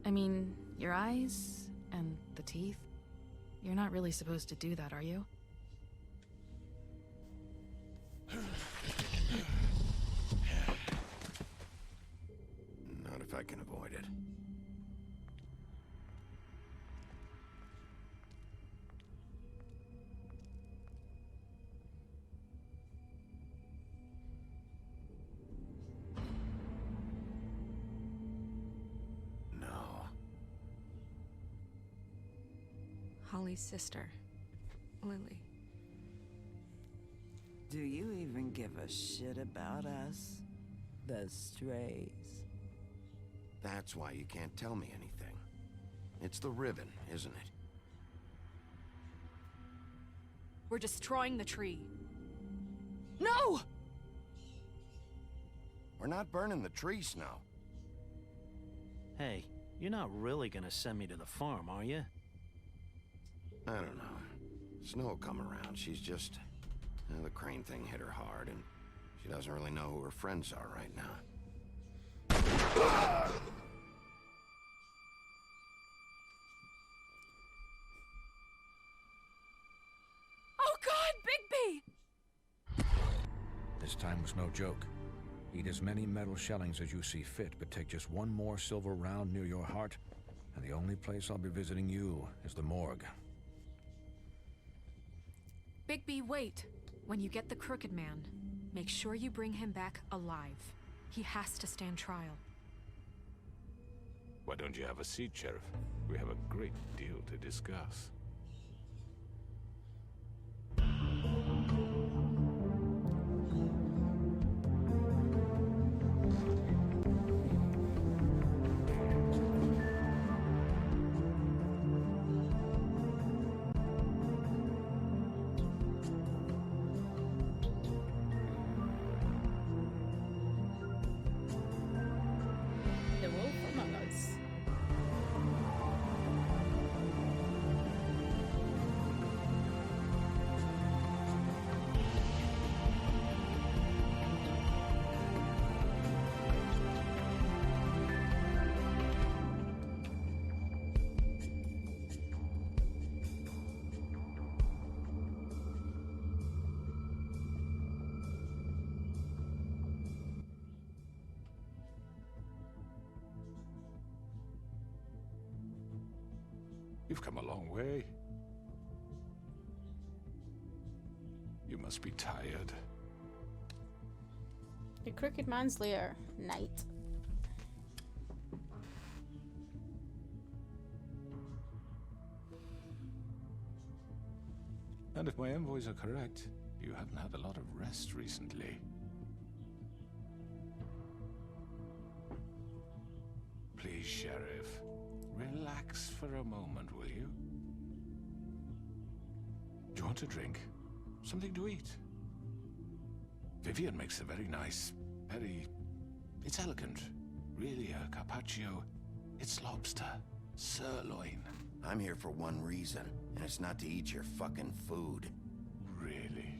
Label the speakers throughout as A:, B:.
A: I mean, your eyes and the teeth. You're not really supposed to do that, are you?
B: Not if I can avoid it.
C: Holly's sister, Lily.
D: Do you even give a shit about us? The strays.
B: That's why you can't tell me anything. It's the ribbon, isn't it?
C: We're destroying the tree. No!
B: We're not burning the tree, Snow.
E: Hey, you're not really gonna send me to the farm, are you?
B: I don't know. Snow will come around. She's just... the crane thing hit her hard, and she doesn't really know who her friends are right now.
C: Oh God, Bigby!
F: This time was no joke. Eat as many metal shellings as you see fit, but take just one more silver round near your heart, and the only place I'll be visiting you is the morgue.
C: Bigby, wait. When you get the Crooked Man, make sure you bring him back alive. He has to stand trial.
G: Why don't you have a seat, Sheriff? We have a great deal to discuss. You've come a long way. You must be tired.
H: The Crooked Man's lair, night.
G: And if my envoys are correct, you haven't had a lot of rest recently. Please, Sheriff, relax for a moment, will you? Do you want a drink? Something to eat? Vivian makes a very nice, it's elegant. Really a carpaccio. It's lobster, sirloin.
B: I'm here for one reason, and it's not to eat your fucking food.
G: Really?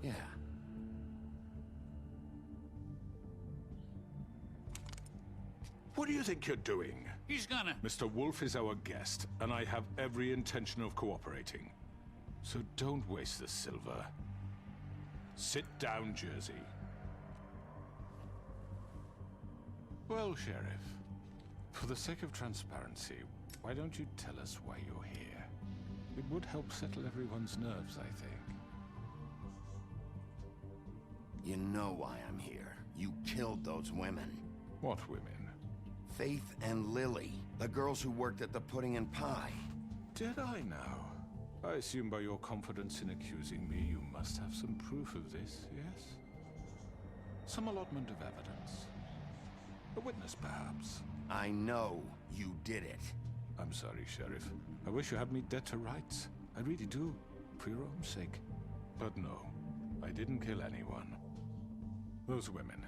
B: Yeah.
G: What do you think you're doing?
I: He's gonna...
G: Mr. Wolf is our guest, and I have every intention of cooperating. So don't waste the silver. Sit down, Jersey. Well, Sheriff, for the sake of transparency, why don't you tell us why you're here? It would help settle everyone's nerves, I think.
B: You know why I'm here. You killed those women.
G: What women?
B: Faith and Lily, the girls who worked at the Pudding and Pie.
G: Did I now? I assume by your confidence in accusing me, you must have some proof of this, yes? Some allotment of evidence. A witness, perhaps.
B: I know you did it.
G: I'm sorry, Sheriff. I wish you had me dead to rights. I really do, for your own sake. But no, I didn't kill anyone. Those women.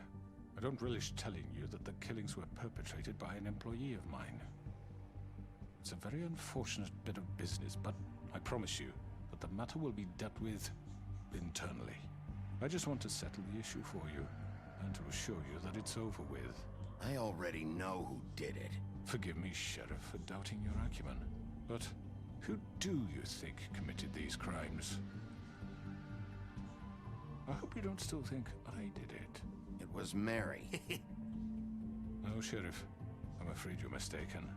G: I don't relish telling you that the killings were perpetrated by an employee of mine. It's a very unfortunate bit of business, but I promise you that the matter will be dealt with internally. I just want to settle the issue for you, and to assure you that it's over with.
B: I already know who did it.
G: Forgive me, Sheriff, for doubting your acumen. But who do you think committed these crimes? I hope you don't still think I did it.
B: It was Mary.
G: No, Sheriff. I'm afraid you're mistaken.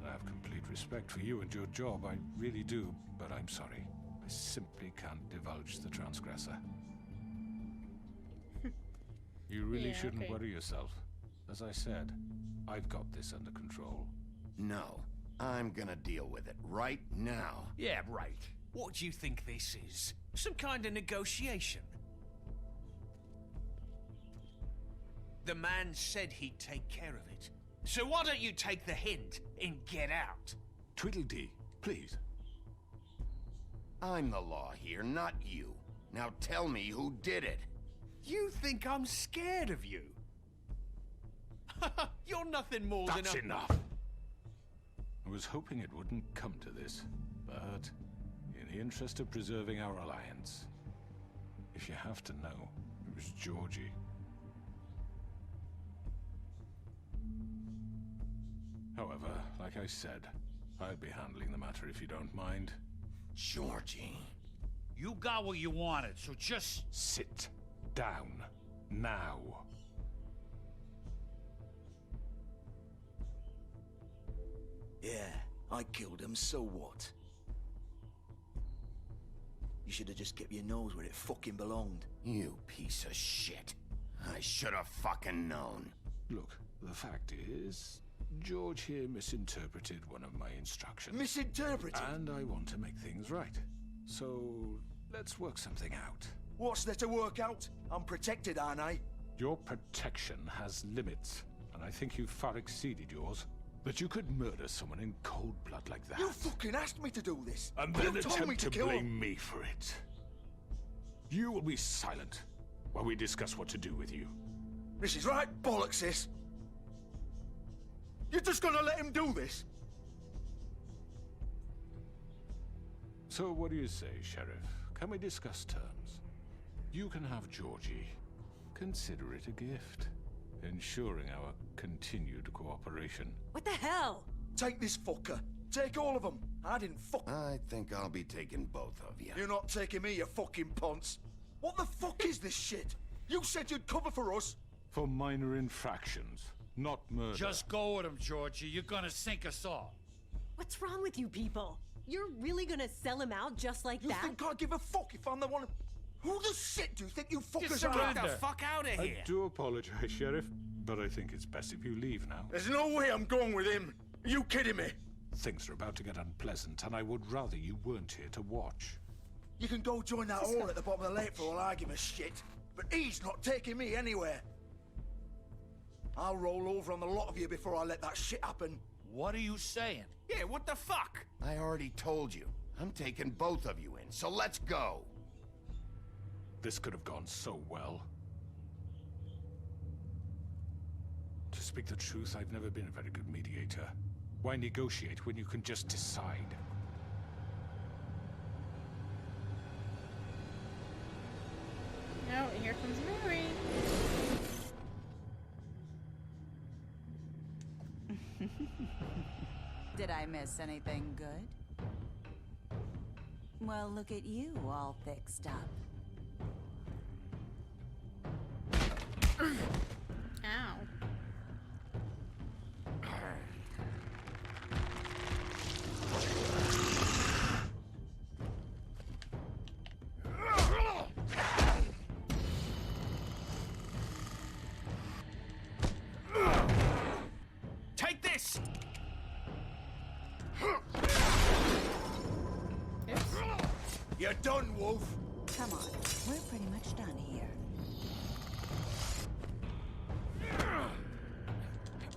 G: I have complete respect for you and your job, I really do, but I'm sorry. I simply can't divulge the transgressor. You really shouldn't worry yourself. As I said, I've got this under control.
B: No, I'm gonna deal with it right now.
I: Yeah, right. What do you think this is? Some kind of negotiation? The man said he'd take care of it. So why don't you take the hint and get out?
G: Tweedledee, please.
B: I'm the law here, not you. Now tell me who did it.
I: You think I'm scared of you? You're nothing more than
G: That's
I: a...
G: enough! I was hoping it wouldn't come to this, but in the interest of preserving our alliance, if you have to know, it was Georgie. However, like I said, I'll be handling the matter if you don't mind.
B: Georgie.
I: You got what you wanted, so just...
G: Sit down. Now.
J: Yeah, I killed him, so what? You should have just kept your nose where it fucking belonged.
B: You piece of shit. I should have fucking known.
G: Look, the fact is, George here misinterpreted one of my instructions.
J: Misinterpreted?
G: And I want to make things right. So, let's work something out.
J: What's there to work out? I'm protected, aren't I?
G: Your protection has limits, and I think you've far exceeded yours. That you could murder someone in cold blood like that.
J: You fucking asked me to do this.
G: And then
J: you told me
G: attempt
J: to
G: to
J: kill
G: blame
J: him.
G: me for it. You will be silent while we discuss what to do with you.
J: This is right bollocks, this. You're just gonna let him do this?
G: So what do you say, Sheriff? Can we discuss terms? You can have Georgie. Consider it a gift, ensuring our continued cooperation.
C: What the hell?
J: Take this fucker. Take all of them. I didn't fuck...
B: I think I'll be taking both of you.
J: You're not taking me, you fucking ponce. What the fuck is this shit? You said you'd cover for us.
G: For minor infractions, not murder.
I: Just go with him, Georgie. You're gonna sink us all.
K: What's wrong with you people? You're really gonna sell him out just like
J: You
K: that?
J: think I give a fuck if I'm the one... Who the shit do you think you fuckers
I: Get
J: are?
I: the fuck out of here.
G: I do apologize, Sheriff, but I think it's best if you leave now.
J: There's no way I'm going with him. Are you kidding me?
G: Things are about to get unpleasant, and I would rather you weren't here to watch.
J: You can go join that whore at the bottom of the lake for all I give a shit. But he's not taking me anywhere. I'll roll over on the lot of you before I let that shit happen.
I: What are you saying? Yeah, what the fuck?
B: I already told you. I'm taking both of you in, so let's go.
G: This could have gone so well. To speak the truth, I've never been a very good mediator. Why negotiate when you can just decide?
H: Oh, and here comes Mary.
L: Did I miss anything good? Well, look at you, all fixed up.
H: Ow.
I: Take this!
H: Oops.
J: You're done, Wolf.
L: Come on, we're pretty much done here.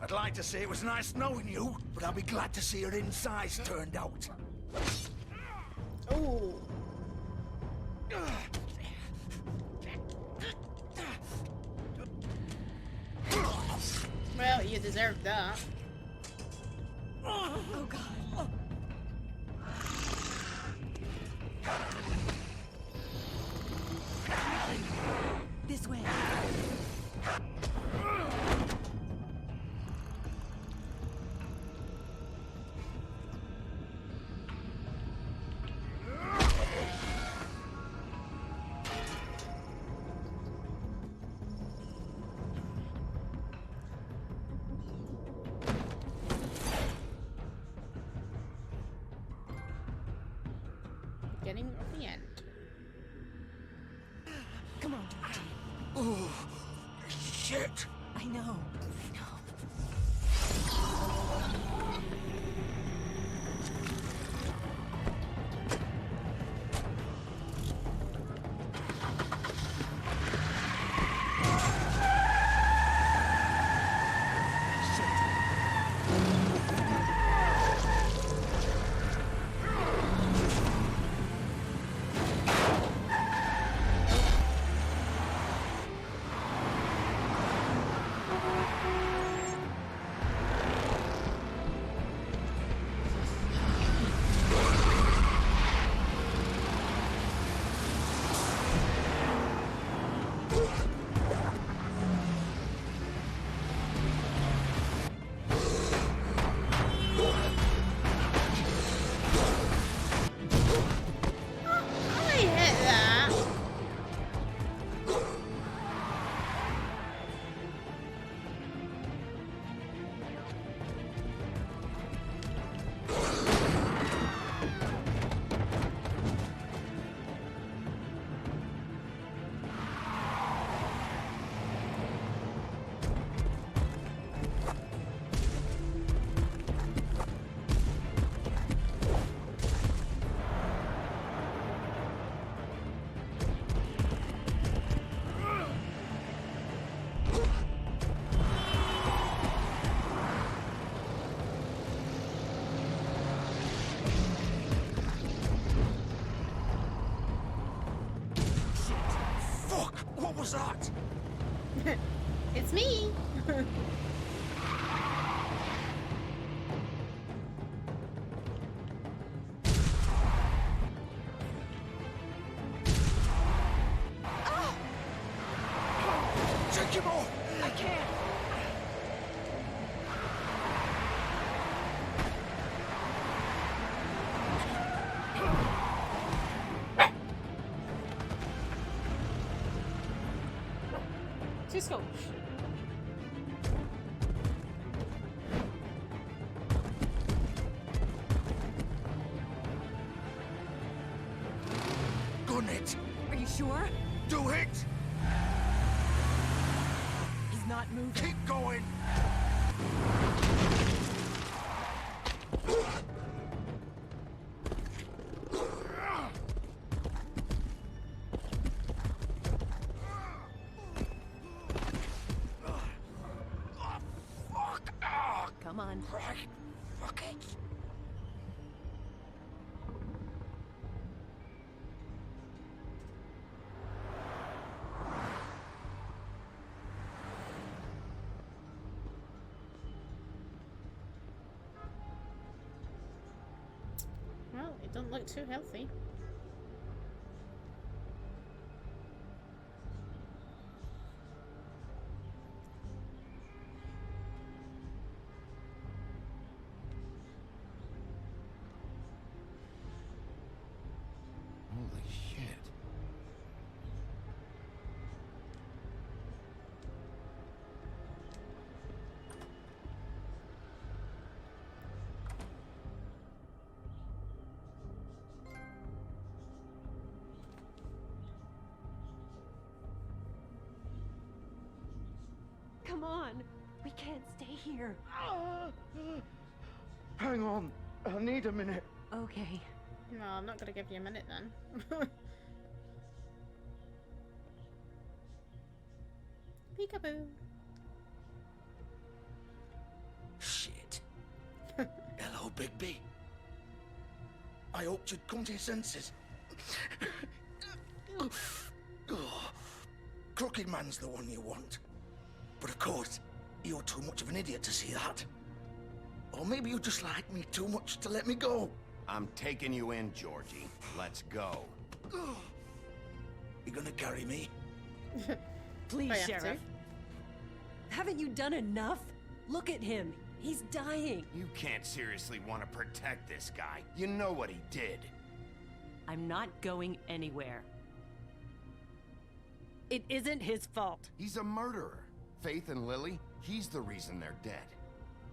J: I'd like to say it was nice knowing you, but I'll be glad to see your insides turned out.
H: Oh. Well, you deserve that.
K: Oh god. This way.
J: Shit!
K: I know.
J: What was that?
H: It's me.
J: Take him off!
K: I can't.
H: Cisco.
J: Gun it!
K: Are you sure?
J: Do it!
K: He's not moving.
J: Keep going!
K: Come on.
J: Right. Fuck it.
H: Well, it doesn't look too healthy.
B: Holy shit.
K: Come on. We can't stay here.
J: Hang on. I need a minute.
K: Okay.
H: No, I'm not gonna give you a minute then. Peekaboo.
J: Shit. Hello, Bigby. I hoped you'd come to your senses. Crooked Man's the one you want. But of course, you're too much of an idiot to see that. Or maybe you just like me too much to let me go.
B: I'm taking you in, Georgie. Let's go.
J: You gonna carry me?
K: Please,
H: I have
K: Sheriff. Haven't you done enough? Look at him. He's dying.
B: You can't seriously want to protect this guy. You know what he did.
K: I'm not going anywhere. It isn't his fault.
B: He's a murderer. Faith and Lily, he's the reason they're dead.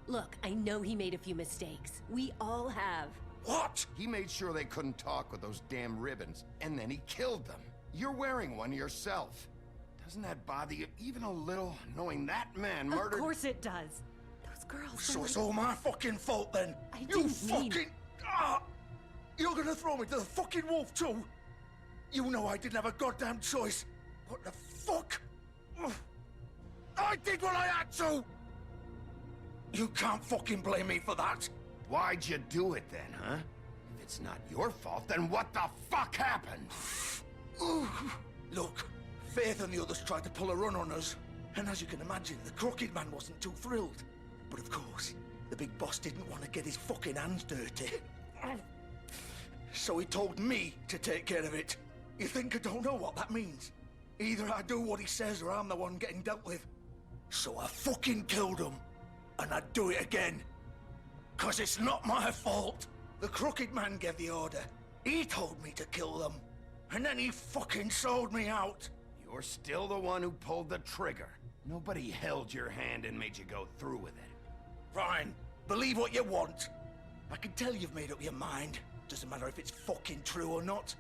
K: Look, I know he made a few mistakes. We all have.
J: What?
B: He made sure they couldn't talk with those damn ribbons, and then he killed them. You're wearing one yourself. Doesn't that bother you even a little, knowing that man murdered...
K: Of course it does. Those girls.
J: So it's all my fucking fault then?
K: I
J: You
K: didn't mean-
J: fucking... Ah! You're gonna throw me to the fucking wolf too? You know I didn't have a goddamn choice. What the fuck? Ugh. I did what I had to! You can't fucking blame me for that.
B: Why'd you do it then, huh? If it's not your fault, then what the fuck happened?
J: Look, Faith and the others tried to pull a run on us. And as you can imagine, the Crooked Man wasn't too thrilled. But of course, the big boss didn't want to get his fucking hands dirty. So he told me to take care of it. You think I don't know what that means? Either I do what he says or I'm the one getting dealt with. So I fucking killed him. And I'd do it again. 'Cause it's not my fault. The Crooked Man gave the order. He told me to kill them. And then he fucking sold me out.
B: You're still the one who pulled the trigger. Nobody held your hand and made you go through with it.
J: Fine. Believe what you want. I can tell you've made up your mind. Doesn't matter if it's fucking true or not.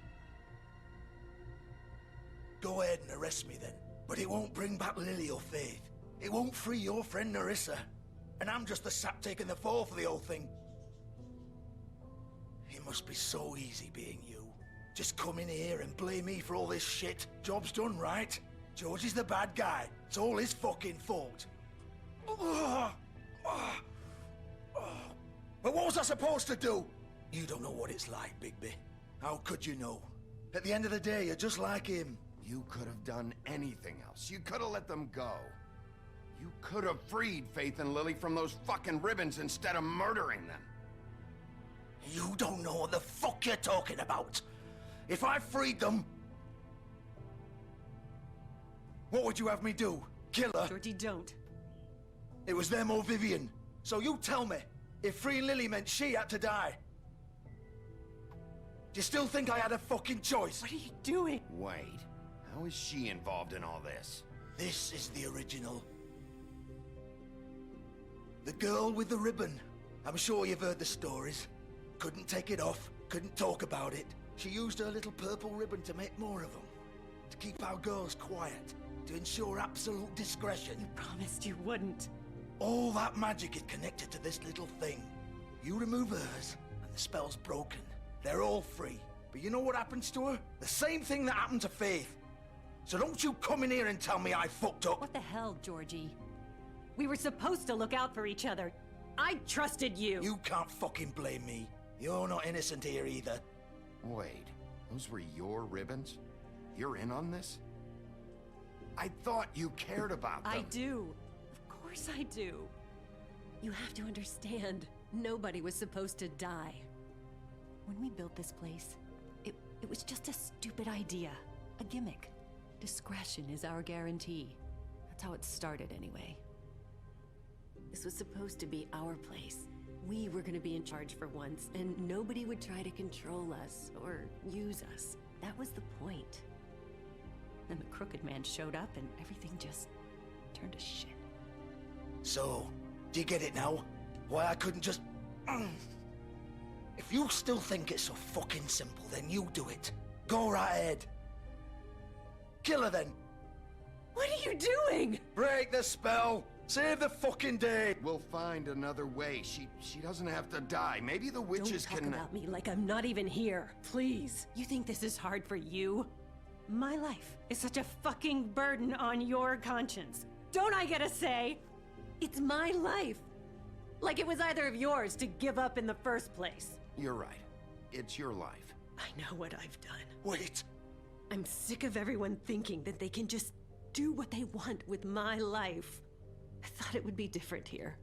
J: Go ahead and arrest me then. But it won't bring back Lily or Faith. It won't free your friend Narissa. And I'm just the sap taking the fall for the whole thing. It must be so easy being you. Just come in here and blame me for all this shit. Job's done, right? George is the bad guy. It's all his fucking fault. But what was I supposed to do? You don't know what it's like, Bigby. How could you know? At the end of the day, you're just like him.
B: You could have done anything else. You could have let them go. You could have freed Faith and Lily from those fucking ribbons instead of murdering them.
J: You don't know what the fuck you're talking about. If I freed them... What would you have me do? Kill her?
K: Georgie, don't.
J: It was them or Vivian. So you tell me, if freeing Lily meant she had to die. Do you still think I had a fucking choice?
K: What are you doing?
B: Wait, how is she involved in all this?
J: This is the original. The girl with the ribbon. I'm sure you've heard the stories. Couldn't take it off, couldn't talk about it. She used her little purple ribbon to make more of them. To keep our girls quiet. To ensure absolute discretion.
K: You promised you wouldn't.
J: All that magic is connected to this little thing. You remove hers, and the spell's broken. They're all free. But you know what happens to her? The same thing that happened to Faith. So don't you come in here and tell me I fucked up.
K: What the hell, Georgie? We were supposed to look out for each other. I trusted you.
J: You can't fucking blame me. You're not innocent here either.
B: Wait, those were your ribbons? You're in on this? I thought you cared about them.
K: I do. Of course I do. You have to understand, nobody was supposed to die. When we built this place, it was just a stupid idea. A gimmick. Discretion is our guarantee. That's how it started anyway. This was supposed to be our place. We were gonna be in charge for once, and nobody would try to control us or use us. That was the point. Then the Crooked Man showed up and everything just turned to shit.
J: So, do you get it now? Why I couldn't just... If you still think it's so fucking simple, then you do it. Go right ahead. Kill her then.
K: What are you doing?
J: Break the spell. Save the fucking day.
B: We'll find another way. She doesn't have to die. Maybe the witches
K: Don't talk
B: can...
K: about me like I'm not even here. Please. You think this is hard for you? My life is such a fucking burden on your conscience. Don't I get a say? It's my life. Like it was either of yours to give up in the first place.
B: You're right. It's your life.
K: I know what I've done.
J: Wait.
K: I'm sick of everyone thinking that they can just do what they want with my life. I thought it would be different here.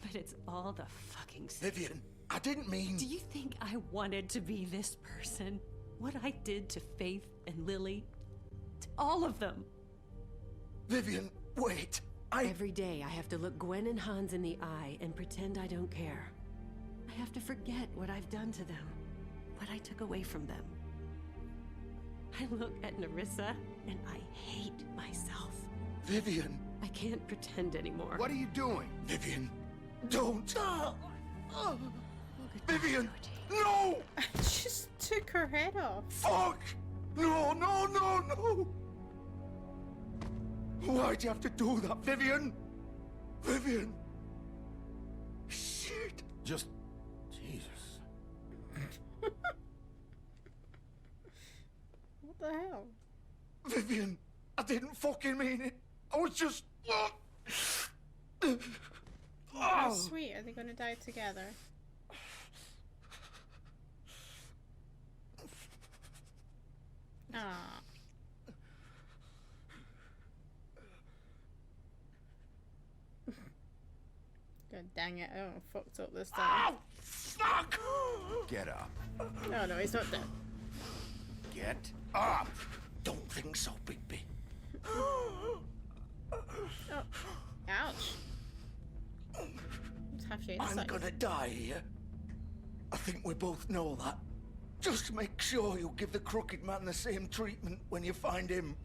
K: But it's all the fucking same.
J: Vivian, I didn't mean...
K: Do you think I wanted to be this person? What I did to Faith and Lily? To all of them?
J: Vivian, wait.
K: Every day I have to look Gwen and Hans in the eye and pretend I don't care. I have to forget what I've done to them. What I took away from them. I look at Narissa and I hate myself.
J: Vivian.
K: I can't pretend anymore.
B: What are you doing?
J: Vivian, don't. Vivian, no!
H: I just took her head off.
J: Fuck! No, no, no, no! Why'd you have to do that, Vivian? Vivian! Shit!
B: Just... Jesus.
H: What the hell?
J: Vivian, I didn't fucking mean it. I was just...
H: Oh, sweet. Are they going to die together? Ah. God dang it, I fucked up this time.
J: Oh, fuck!
B: Get up.
H: No, no, he's not dead.
B: Get up!
J: Don't think so, Bigby.
H: Oh. Ouch. Let's have your
J: I'm
H: insight.
J: gonna die here. I think we both know that. Just make sure you give the crooked man the same treatment when you find him.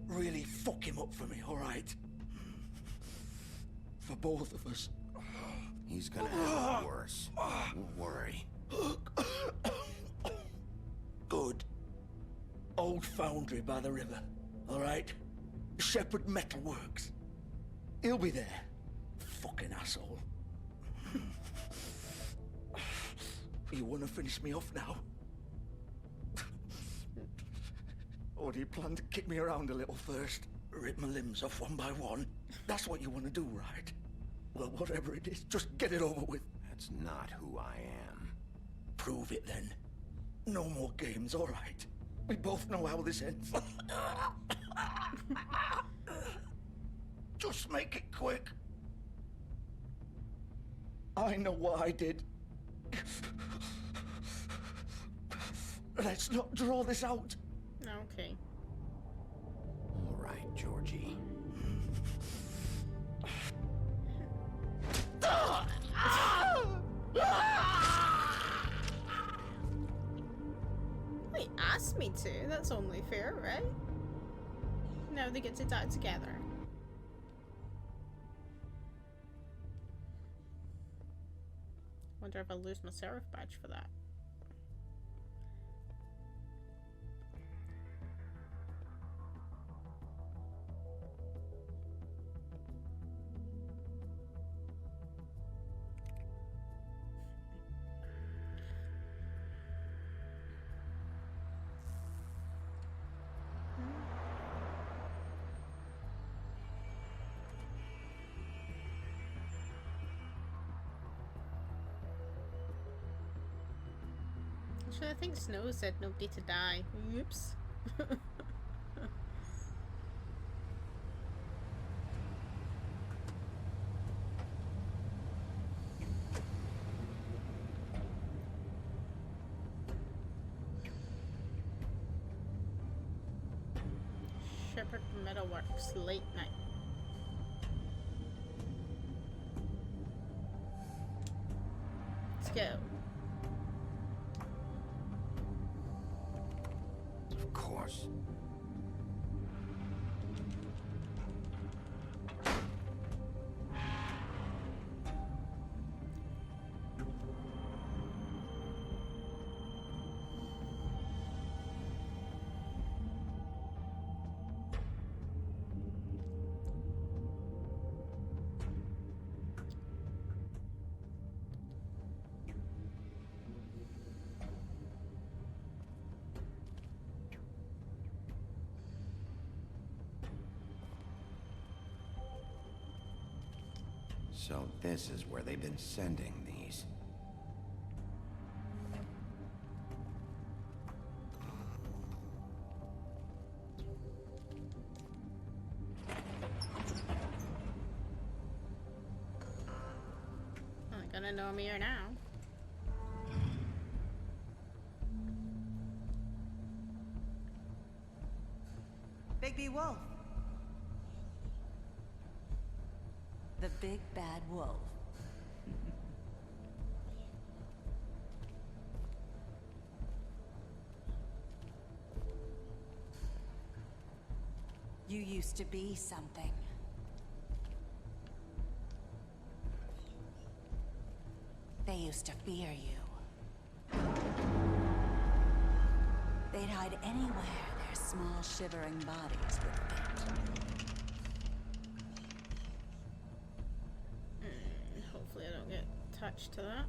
J: Really fuck him up for me, alright? For both of us.
B: He's gonna have it worse. Don't worry.
J: Good. Old foundry by the river, alright? Shepherd Metalworks. He'll be there. Fucking asshole. You wanna finish me off now? Or do you plan to kick me around a little first? Rip my limbs off one by one? That's what you wanna do, right? Well, whatever it is, just get it over with.
B: That's not who I am.
J: Prove it then. No more games, alright? We both know how this ends. Just make it quick. I know what I did. Let's not draw this out.
H: Okay.
B: All right, Georgie.
H: He asked me to. That's only fair, right? Now they get to die together. Wonder if I'll lose my Seraph badge for that. Actually, I think Snow said nobody to die. Oops. Shepherd Metalworks, late night. Let's go.
B: Of course. So this is where they've been sending these.
H: I'm gonna know me here now.
L: Bigby Wolf. The big bad wolf. You used to be something. They used to fear you. They'd hide anywhere there's small shivering bodies would fit.
H: Hopefully I don't get attached to that.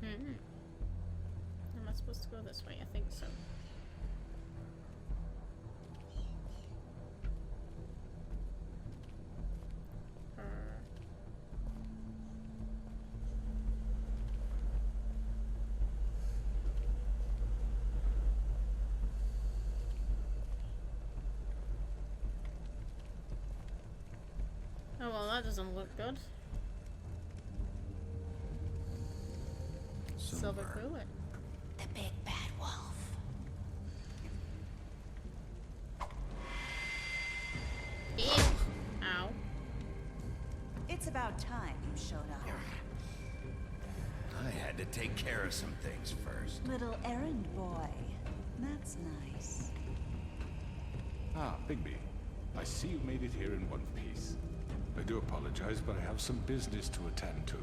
H: Am I supposed to go this way? I think so. Oh well, that doesn't look good. Silver cooler.
L: The big bad wolf.
H: Ow.
L: It's about time you showed up.
B: I had to take care of some things first.
L: Little errand boy. That's nice.
G: Ah, Bigby. I see you made it here in one piece. I do apologize, but I have some business to attend to.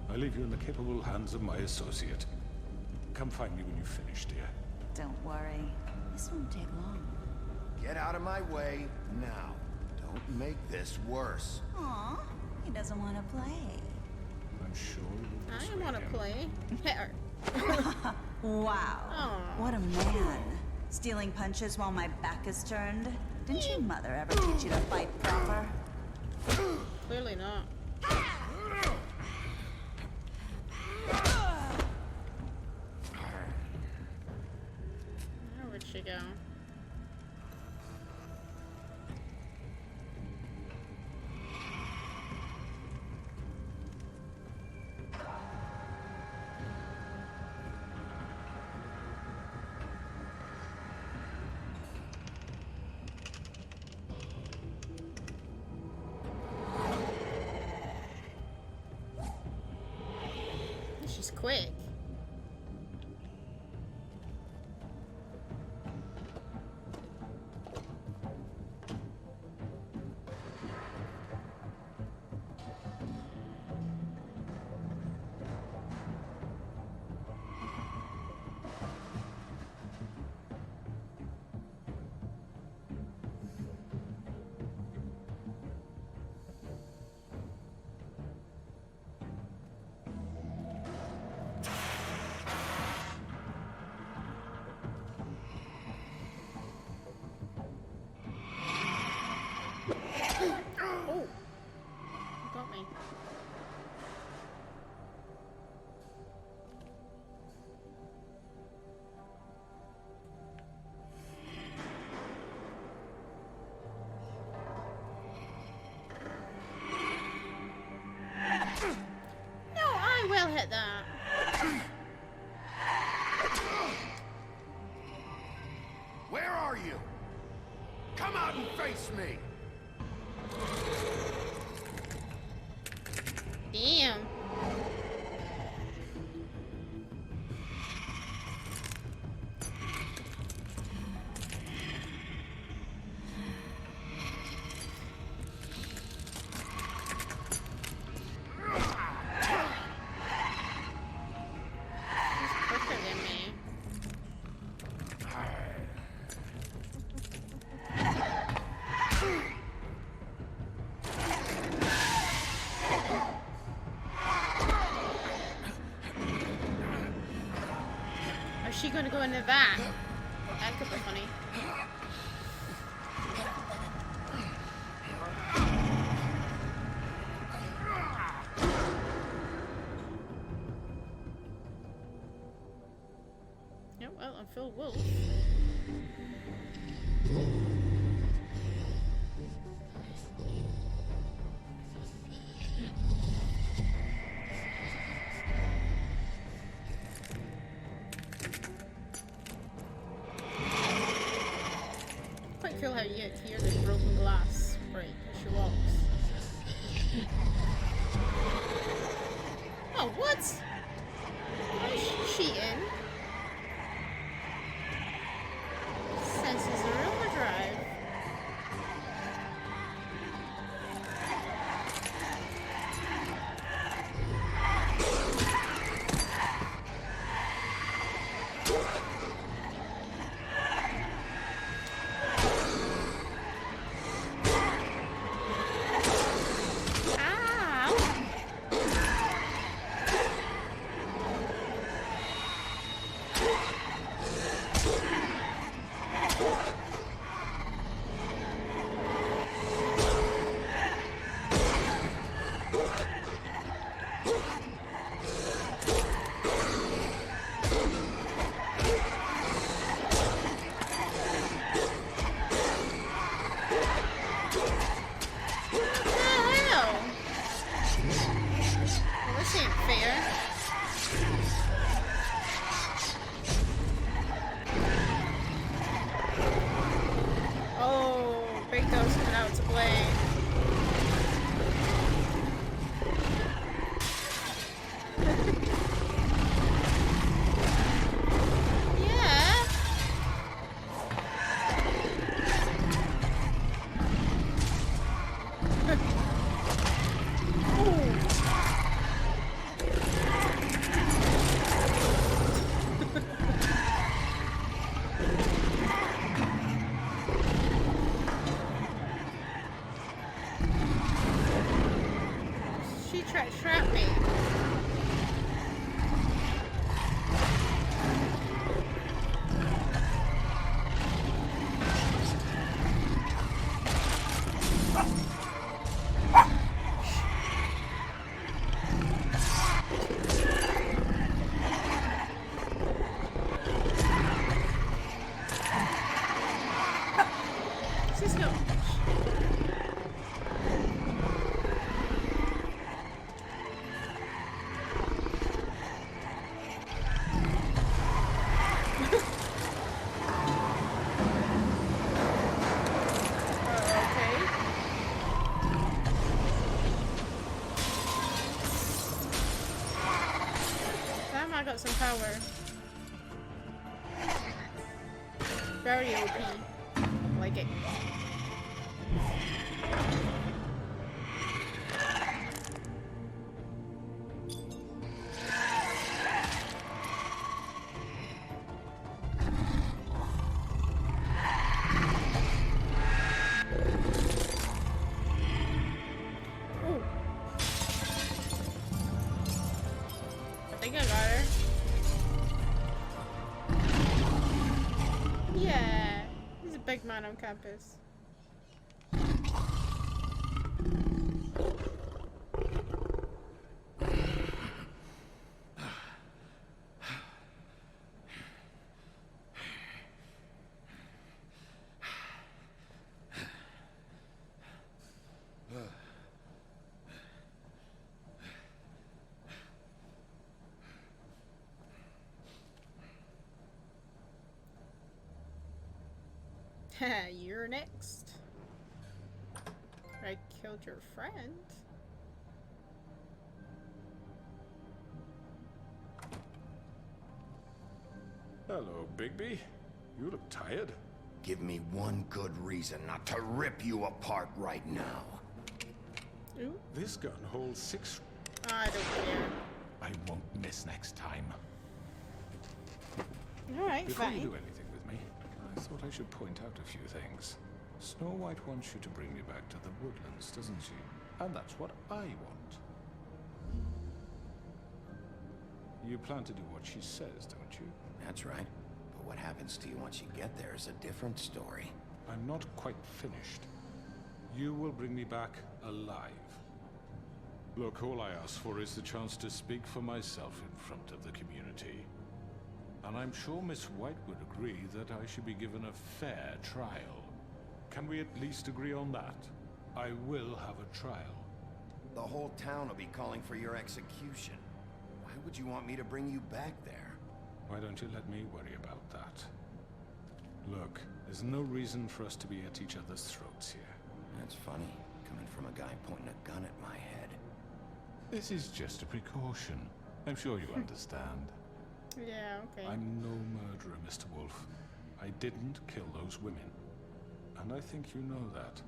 G: I leave you in the capable hands of my associate. Come find me when you finish, dear.
L: Don't worry. This won't take long.
B: Get out of my way now. Don't make this worse.
L: Aw, he doesn't want to play.
G: I'm sure you'll
H: I want to play. Better.
L: Wow.
H: Aww.
L: What a man. Stealing punches while my back is turned? Didn't your mother ever teach you to fight proper?
H: Clearly not. Where'd she go? She's quick. Oh, got me. No, I will hit that.
B: Where are you? Come out and face me!
H: Damn. She's quicker than me. Is she gonna go in the van? That could be funny. Yeah, well, I'm Phil Wolf. Quite cool how you get to hear the broken glass break as she walks. I got some power. Very OP. Like it. On campus. You're next. I killed your friend.
G: Hello, Bigby. You look tired.
B: Give me one good reason not to rip you apart right now.
H: Ooh.
G: This gun holds 6...
H: I don't care.
G: I won't miss next time.
H: Alright,
G: Before
H: fine.
G: you do anything with me, I thought I should point out a few things. Snow White wants you to bring me back to the woodlands, doesn't she? And that's what I want. You plan to do what she says, don't you?
B: That's right. But what happens to you once you get there is a different story.
G: I'm not quite finished. You will bring me back alive. Look, all I ask for is the chance to speak for myself in front of the community. And I'm sure Miss White would agree that I should be given a fair trial. Can we at least agree on that? I will have a trial.
B: The whole town will be calling for your execution. Why would you want me to bring you back there?
G: Why don't you let me worry about that? Look, there's no reason for us to be at each other's throats here.
B: That's funny, coming from a guy pointing a gun at my head.
G: This is just a precaution. I'm sure you understand.
H: Yeah, okay.
G: I'm no murderer, Mr. Wolf. I didn't kill those women. And I think you know that.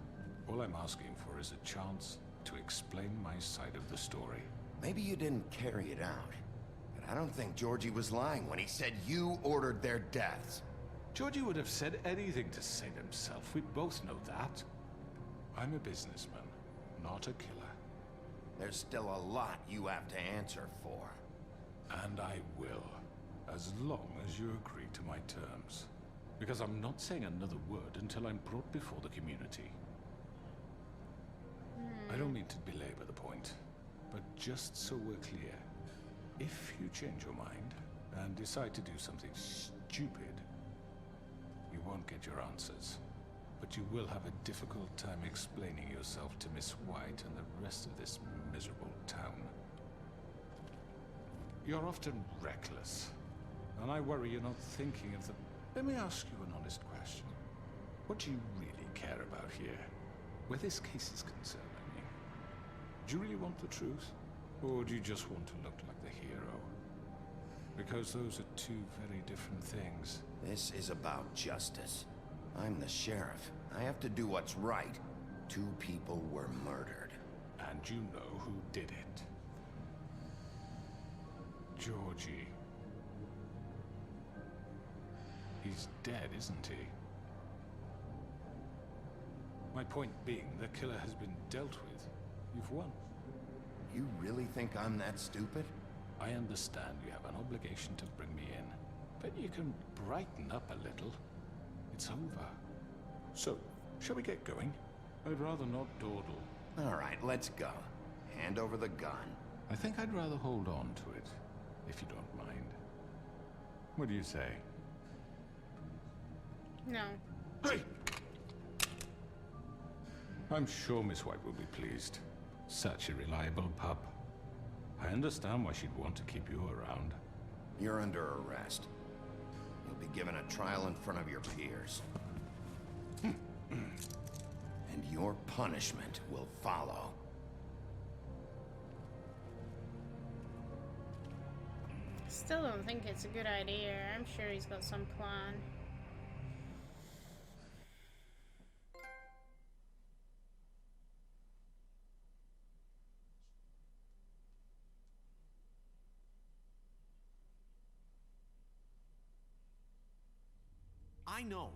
G: All I'm asking for is a chance to explain my side of the story.
B: Maybe you didn't carry it out. But I don't think Georgie was lying when he said you ordered their deaths.
G: Georgie would have said anything to save himself. We both know that. I'm a businessman, not a killer.
B: There's still a lot you have to answer for.
G: And I will, as long as you agree to my terms. Because I'm not saying another word until I'm brought before the community. I don't mean to belabor the point, but just so we're clear, if you change your mind and decide to do something stupid, you won't get your answers. But you will have a difficult time explaining yourself to Miss White and the rest of this miserable town. You're often reckless, and I worry you're not thinking of the... Let me ask you an honest question. What do you really care about here? Where this case is concerned, I mean. Do you really want the truth? Or do you just want to look like the hero? Because those are two very different things.
B: This is about justice. I'm the sheriff. I have to do what's right. 2 people were murdered.
G: And you know who did it. Georgie. He's dead, isn't he? My point being, the killer has been dealt with. You've won.
B: You really think I'm that stupid?
G: I understand you have an obligation to bring me in, but you can brighten up a little. It's over. So, shall we get going? I'd rather not dawdle.
B: All right, let's go. Hand over the gun.
G: I think I'd rather hold on to it, if you don't mind. What do you say?
H: No.
G: Hey! I'm sure Miss White will be pleased. Such a reliable pup. I understand why she'd want to keep you around.
B: You're under arrest. You'll be given a trial in front of your peers. And your punishment will follow.
H: Still don't think it's a good idea. I'm sure he's got some plan.
I: I know.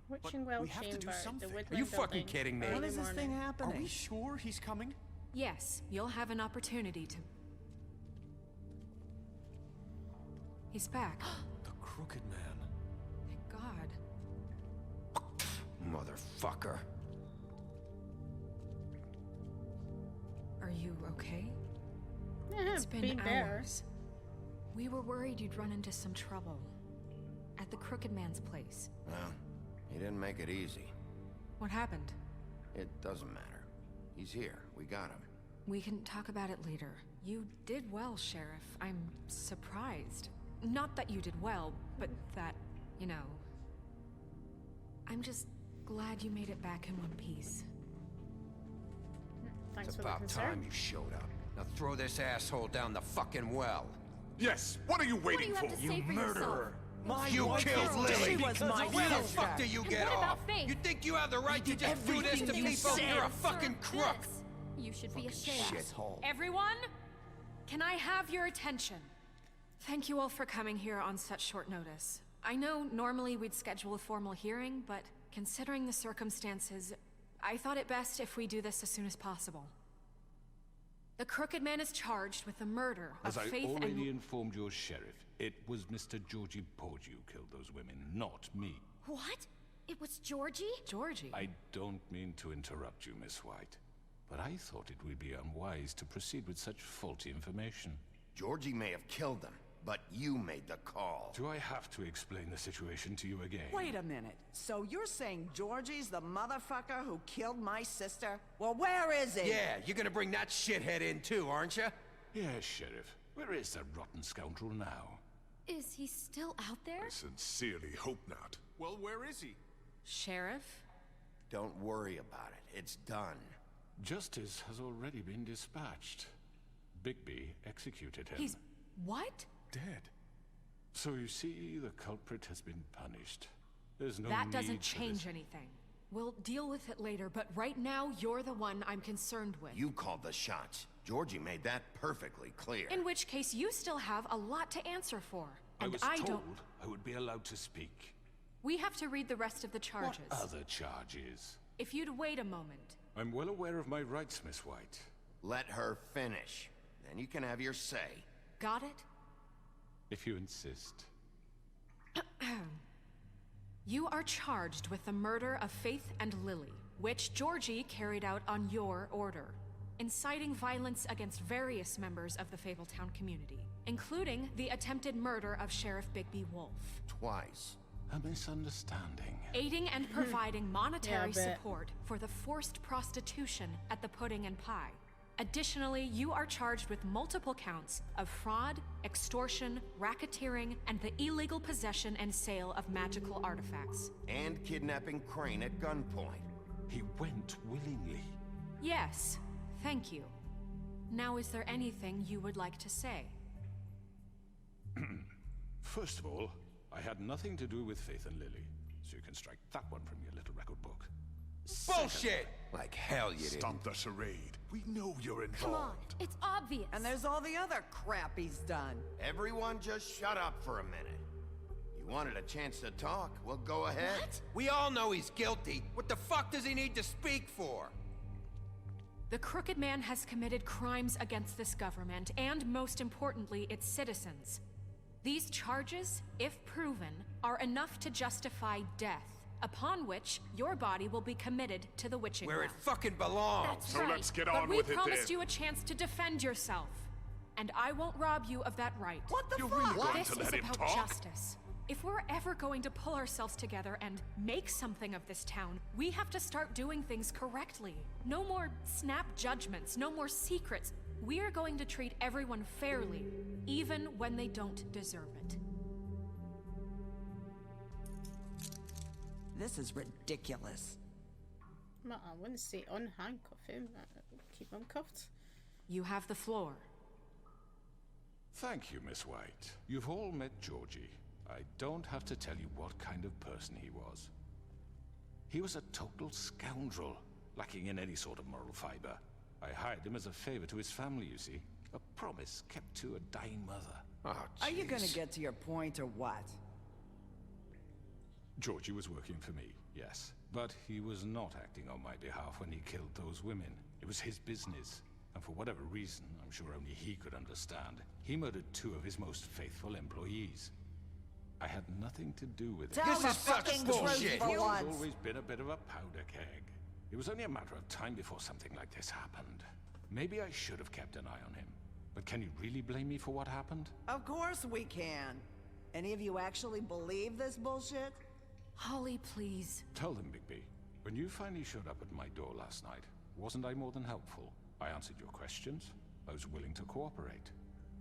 H: Witching
I: But
H: Well
I: we have to do
H: Chamber, the
I: something.
H: Woodland
I: Are you fucking
H: Building,
I: kidding me?
H: early
D: When is this
H: morning.
D: thing happening?
I: Are we sure he's coming?
C: Yes, you'll have an opportunity to... He's back.
G: The Crooked Man.
C: Thank God.
B: Motherfucker.
C: Are you okay?
H: Yeah,
C: It's been
H: being bear.
C: hours. We were worried you'd run into some trouble. At the Crooked Man's place.
B: Well, he didn't make it easy.
C: What happened?
B: It doesn't matter. He's here. We got him.
C: We can talk about it later. You did well, Sheriff. I'm surprised. Not that you did well, but that, you know... I'm just glad you made it back in one piece.
H: Thanks
B: It's
H: for the
B: about
H: concern.
B: time you showed up. Now throw this asshole down the fucking well.
M: Yes, what are you waiting
K: What do you have to say for
B: Murderer!
D: My
B: You
D: wife
B: killed
D: girl,
B: Lily!
D: she was my
B: Where the
D: sister.
B: fuck do you
K: And
B: get
K: what about
B: off?
K: Faith?
B: You think you have the right to
D: did
B: just do this to
D: everything you
B: people?
D: said.
B: You're a fucking crook!
K: This. You should be ashamed.
B: Shithole.
C: Everyone, can I have your attention? Thank you all for coming here on such short notice. I know normally we'd schedule a formal hearing, but considering the circumstances, I thought it best if we do this as soon as possible. The Crooked Man is charged with the murder of
G: As I
C: Faith
G: already
C: and...
G: informed your sheriff, it was Mr. Georgie Porgy who killed those women, not me.
K: What? It was Georgie?
C: Georgie?
G: I don't mean to interrupt you, Miss White, but I thought it would be unwise to proceed with such faulty information.
B: Georgie may have killed them, but you made the call.
G: Do I have to explain the situation to you again?
D: Wait a minute. So you're saying Georgie's the motherfucker who killed my sister? Well, where is he?
B: Yeah, you're gonna bring that shithead in too, aren't you?
G: Yes, Sheriff. Where is that rotten scoundrel now?
K: Is he still out there?
M: I sincerely hope not.
I: Well, where is he?
C: Sheriff?
B: Don't worry about it. It's done.
G: Justice has already been dispatched. Bigby executed him.
C: He's... what?
G: Dead. So you see, the culprit has been punished. There's no
C: That
G: need
C: doesn't
G: for
C: change
G: this.
C: anything. We'll deal with it later, but right now, you're the one I'm concerned with.
B: You called the shots. Georgie made that perfectly clear.
C: In which case, you still have a lot to answer for.
G: I
C: And
G: was
C: I
G: told
C: don't...
G: I would be allowed to speak.
C: We have to read the rest of the charges.
G: What other charges?
C: If you'd wait a moment.
G: I'm well aware of my rights, Miss White.
B: Let her finish. Then you can have your say.
C: Got it?
G: If you insist.
C: You are charged with the murder of Faith and Lily, which Georgie carried out on your order, inciting violence against various members of the Fabletown community, including the attempted murder of Sheriff Bigby Wolf.
B: Twice.
G: A misunderstanding.
C: Aiding and providing monetary
H: Yeah, I bet.
C: support for the forced prostitution at the Pudding and Pie. Additionally, you are charged with multiple counts of fraud, extortion, racketeering, and the illegal possession and sale of magical artifacts.
B: And kidnapping Crane at gunpoint.
G: He went willingly.
C: Yes, thank you. Now, is there anything you would like to say?
G: First of all, I had nothing to do with Faith and Lily, so you can strike that one from your little record book.
B: Bullshit! Like hell you didn't.
M: Stop the charade. We know you're involved.
K: Come on, it's obvious.
D: And there's all the other crap he's done.
B: Everyone just shut up for a minute. You wanted a chance to talk? Well, go ahead.
K: What?
B: We all know he's guilty. What the fuck does he need to speak for?
C: The Crooked Man has committed crimes against this government, and most importantly, its citizens. These charges, if proven, are enough to justify death, upon which your body will be committed to the witching
B: Where
C: well.
B: it fucking belongs.
K: That's
M: So
K: right.
M: let's get
C: But
M: on
C: we
M: with it then.
C: promised you a chance to defend yourself, and I won't rob you of that right.
D: What the
M: You're
D: fuck?
M: really going
C: This
M: to
C: is
M: let him
C: about
M: talk?
C: justice. If we're ever going to pull ourselves together and make something of this town, we have to start doing things correctly. No more snap judgments, no more secrets. We are going to treat everyone fairly, even when they don't deserve it.
D: This is ridiculous.
H: Well, I wouldn't say unhandcuff him. Keep him cuffed.
C: You have the floor.
G: Thank you, Miss White. You've all met Georgie. I don't have to tell you what kind of person he was. He was a total scoundrel, lacking in any sort of moral fiber. I hired him as a favor to his family, you see. A promise kept to a dying mother.
B: Oh,
D: Are you gonna
B: jeez.
D: get to your point or what?
G: Georgie was working for me, yes. But he was not acting on my behalf when he killed those women. It was his business. And for whatever reason, I'm sure only he could understand, he murdered 2 of his most faithful employees. I had nothing to do with it.
D: Tell the fucking truth for
G: He's
D: once.
G: always been a bit of a powder keg. It was only a matter of time before something like this happened. Maybe I should have kept an eye on him. But can you really blame me for what happened?
D: Of course we can. Any of you actually believe this bullshit?
C: Holly, please.
G: Tell them, Bigby. When you finally showed up at my door last night, wasn't I more than helpful? I answered your questions. I was willing to cooperate.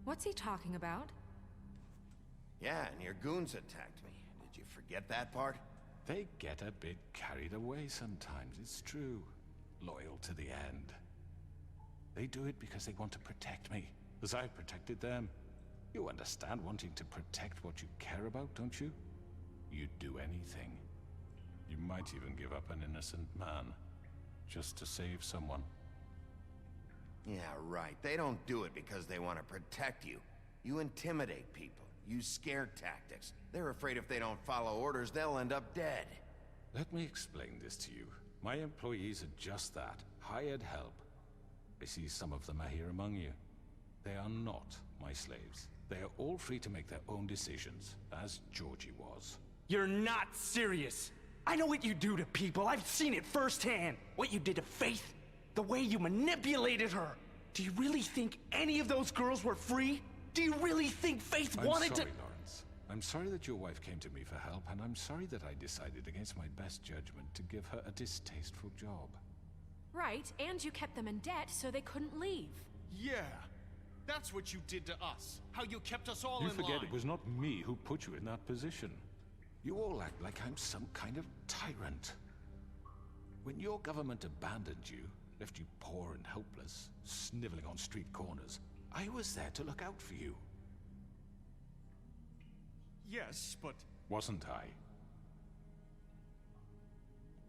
C: What's he talking about?
B: Yeah, and your goons attacked me. Did you forget that part?
G: They get a bit carried away sometimes, it's true. Loyal to the end. They do it because they want to protect me, as I've protected them. You understand wanting to protect what you care about, don't you? You'd do anything. You might even give up an innocent man, just to save someone.
B: Yeah, right. They don't do it because they want to protect you. You intimidate people. Use scare tactics. They're afraid if they don't follow orders, they'll end up dead.
G: Let me explain this to you. My employees are just that, hired help. I see some of them are here among you. They are not my slaves. They are all free to make their own decisions, as Georgie was.
N: You're not serious. I know what you do to people. I've seen it firsthand. What you did to Faith. The way you manipulated her. Do you really think any of those girls were free? Do you really think Faith wanted to—
G: I'm sorry, Lawrence. I'm sorry that your wife came to me for help, and I'm sorry that I decided against my best judgment to give her a distasteful job.
C: Right, and you kept them in debt so they couldn't leave.
I: Yeah, that's what you did to us. How you kept us all
G: You
I: in
G: forget
I: line.
G: it was not me who put you in that position. You all act like I'm some kind of tyrant. When your government abandoned you, left you poor and helpless, sniveling on street corners, I was there to look out for you.
I: Yes, but...
G: Wasn't I?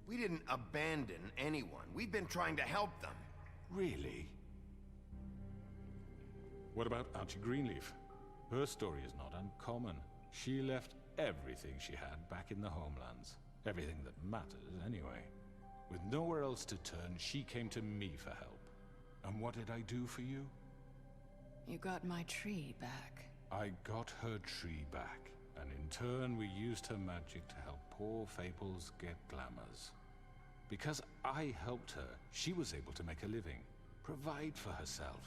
B: We didn't abandon anyone. We've been trying to help them.
G: Really? What about Archie Greenleaf? Her story is not uncommon. She left everything she had back in the homelands. Everything that matters, anyway. With nowhere else to turn, she came to me for help. And what did I do for you?
A: You got my tree back.
G: I got her tree back, and in turn we used her magic to help poor Fables get glamours. Because I helped her, she was able to make a living, provide for herself.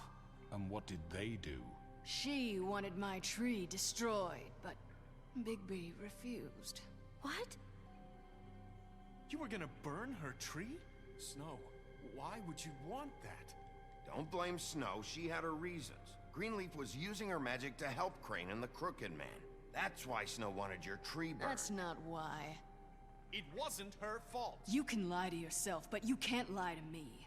G: And what did they do?
A: She wanted my tree destroyed, but Bigby refused.
C: What?
I: You were gonna burn her tree? Snow, why would you want that?
B: Don't blame Snow. She had her reasons. Greenleaf was using her magic to help Crane and the Crooked Man. That's why Snow wanted your tree burned.
A: That's not why.
I: It wasn't her fault.
A: You can lie to yourself, but you can't lie to me.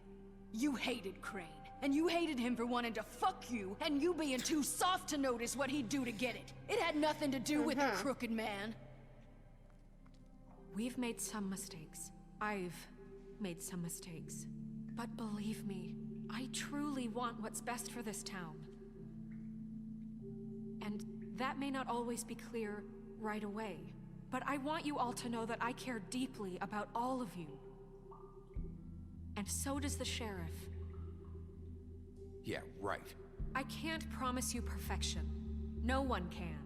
A: You hated Crane, and you hated him for wanting to fuck you, and you being too soft to notice what he'd do to get it. It had nothing to do with the Crooked Man.
C: We've made some mistakes. I've made some mistakes. But believe me, I truly want what's best for this town. And that may not always be clear right away, but I want you all to know that I care deeply about all of you. And so does the sheriff.
B: Yeah, right.
C: I can't promise you perfection. No one can.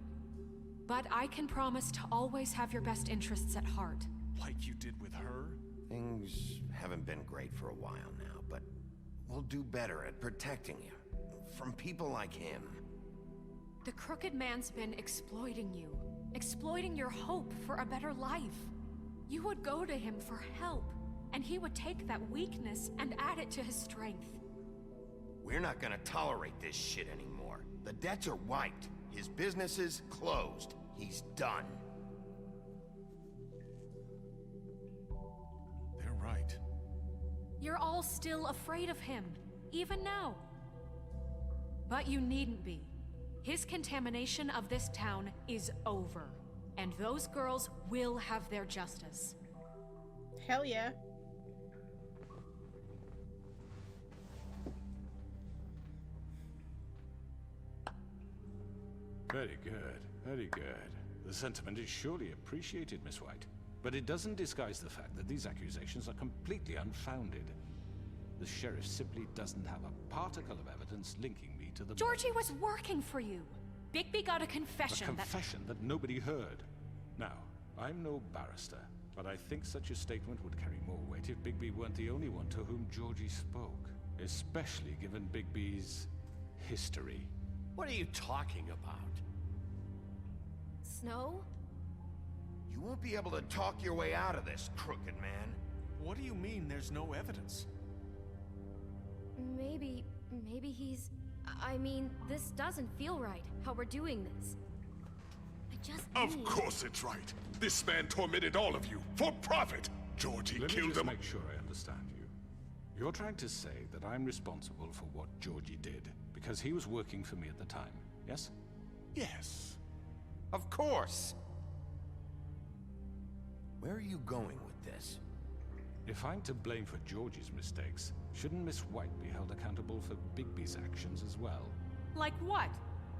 C: But I can promise to always have your best interests at heart.
I: Like you did with her?
B: Things haven't been great for a while now, but we'll do better at protecting you. From people like him.
C: The Crooked Man's been exploiting you. Exploiting your hope for a better life. You would go to him for help, and he would take that weakness and add it to his strength.
B: We're not gonna tolerate this shit anymore. The debts are wiped. His business is closed. He's done.
I: They're right.
C: You're all still afraid of him, even now. But you needn't be. His contamination of this town is over. And those girls will have their justice.
H: Hell yeah.
G: Very good, very good. The sentiment is surely appreciated, Miss White. But it doesn't disguise the fact that these accusations are completely unfounded. The sheriff simply doesn't have a particle of evidence linking me to the...
C: Georgie was working for you. Bigby got a confession
G: A confession that nobody heard. Now, I'm no barrister, but I think such a statement would carry more weight if Bigby weren't the only one to whom Georgie spoke. Especially given Bigby's history.
I: What are you talking about?
C: Snow?
B: You won't be able to talk your way out of this, crooked man.
I: What do you mean there's no evidence?
O: Maybe he's... I mean, this doesn't feel right, how we're doing this.
M: Of course it's right. This man tormented all of you for profit. Georgie
G: Let me
M: killed
G: just
M: him.
G: make sure I understand you. You're trying to say that I'm responsible for what Georgie did because he was working for me at the time, yes?
M: Yes.
B: Of course. Where are you going with this?
G: If I'm to blame for Georgie's mistakes, shouldn't Miss White be held accountable for Bigby's actions as well?
C: Like what?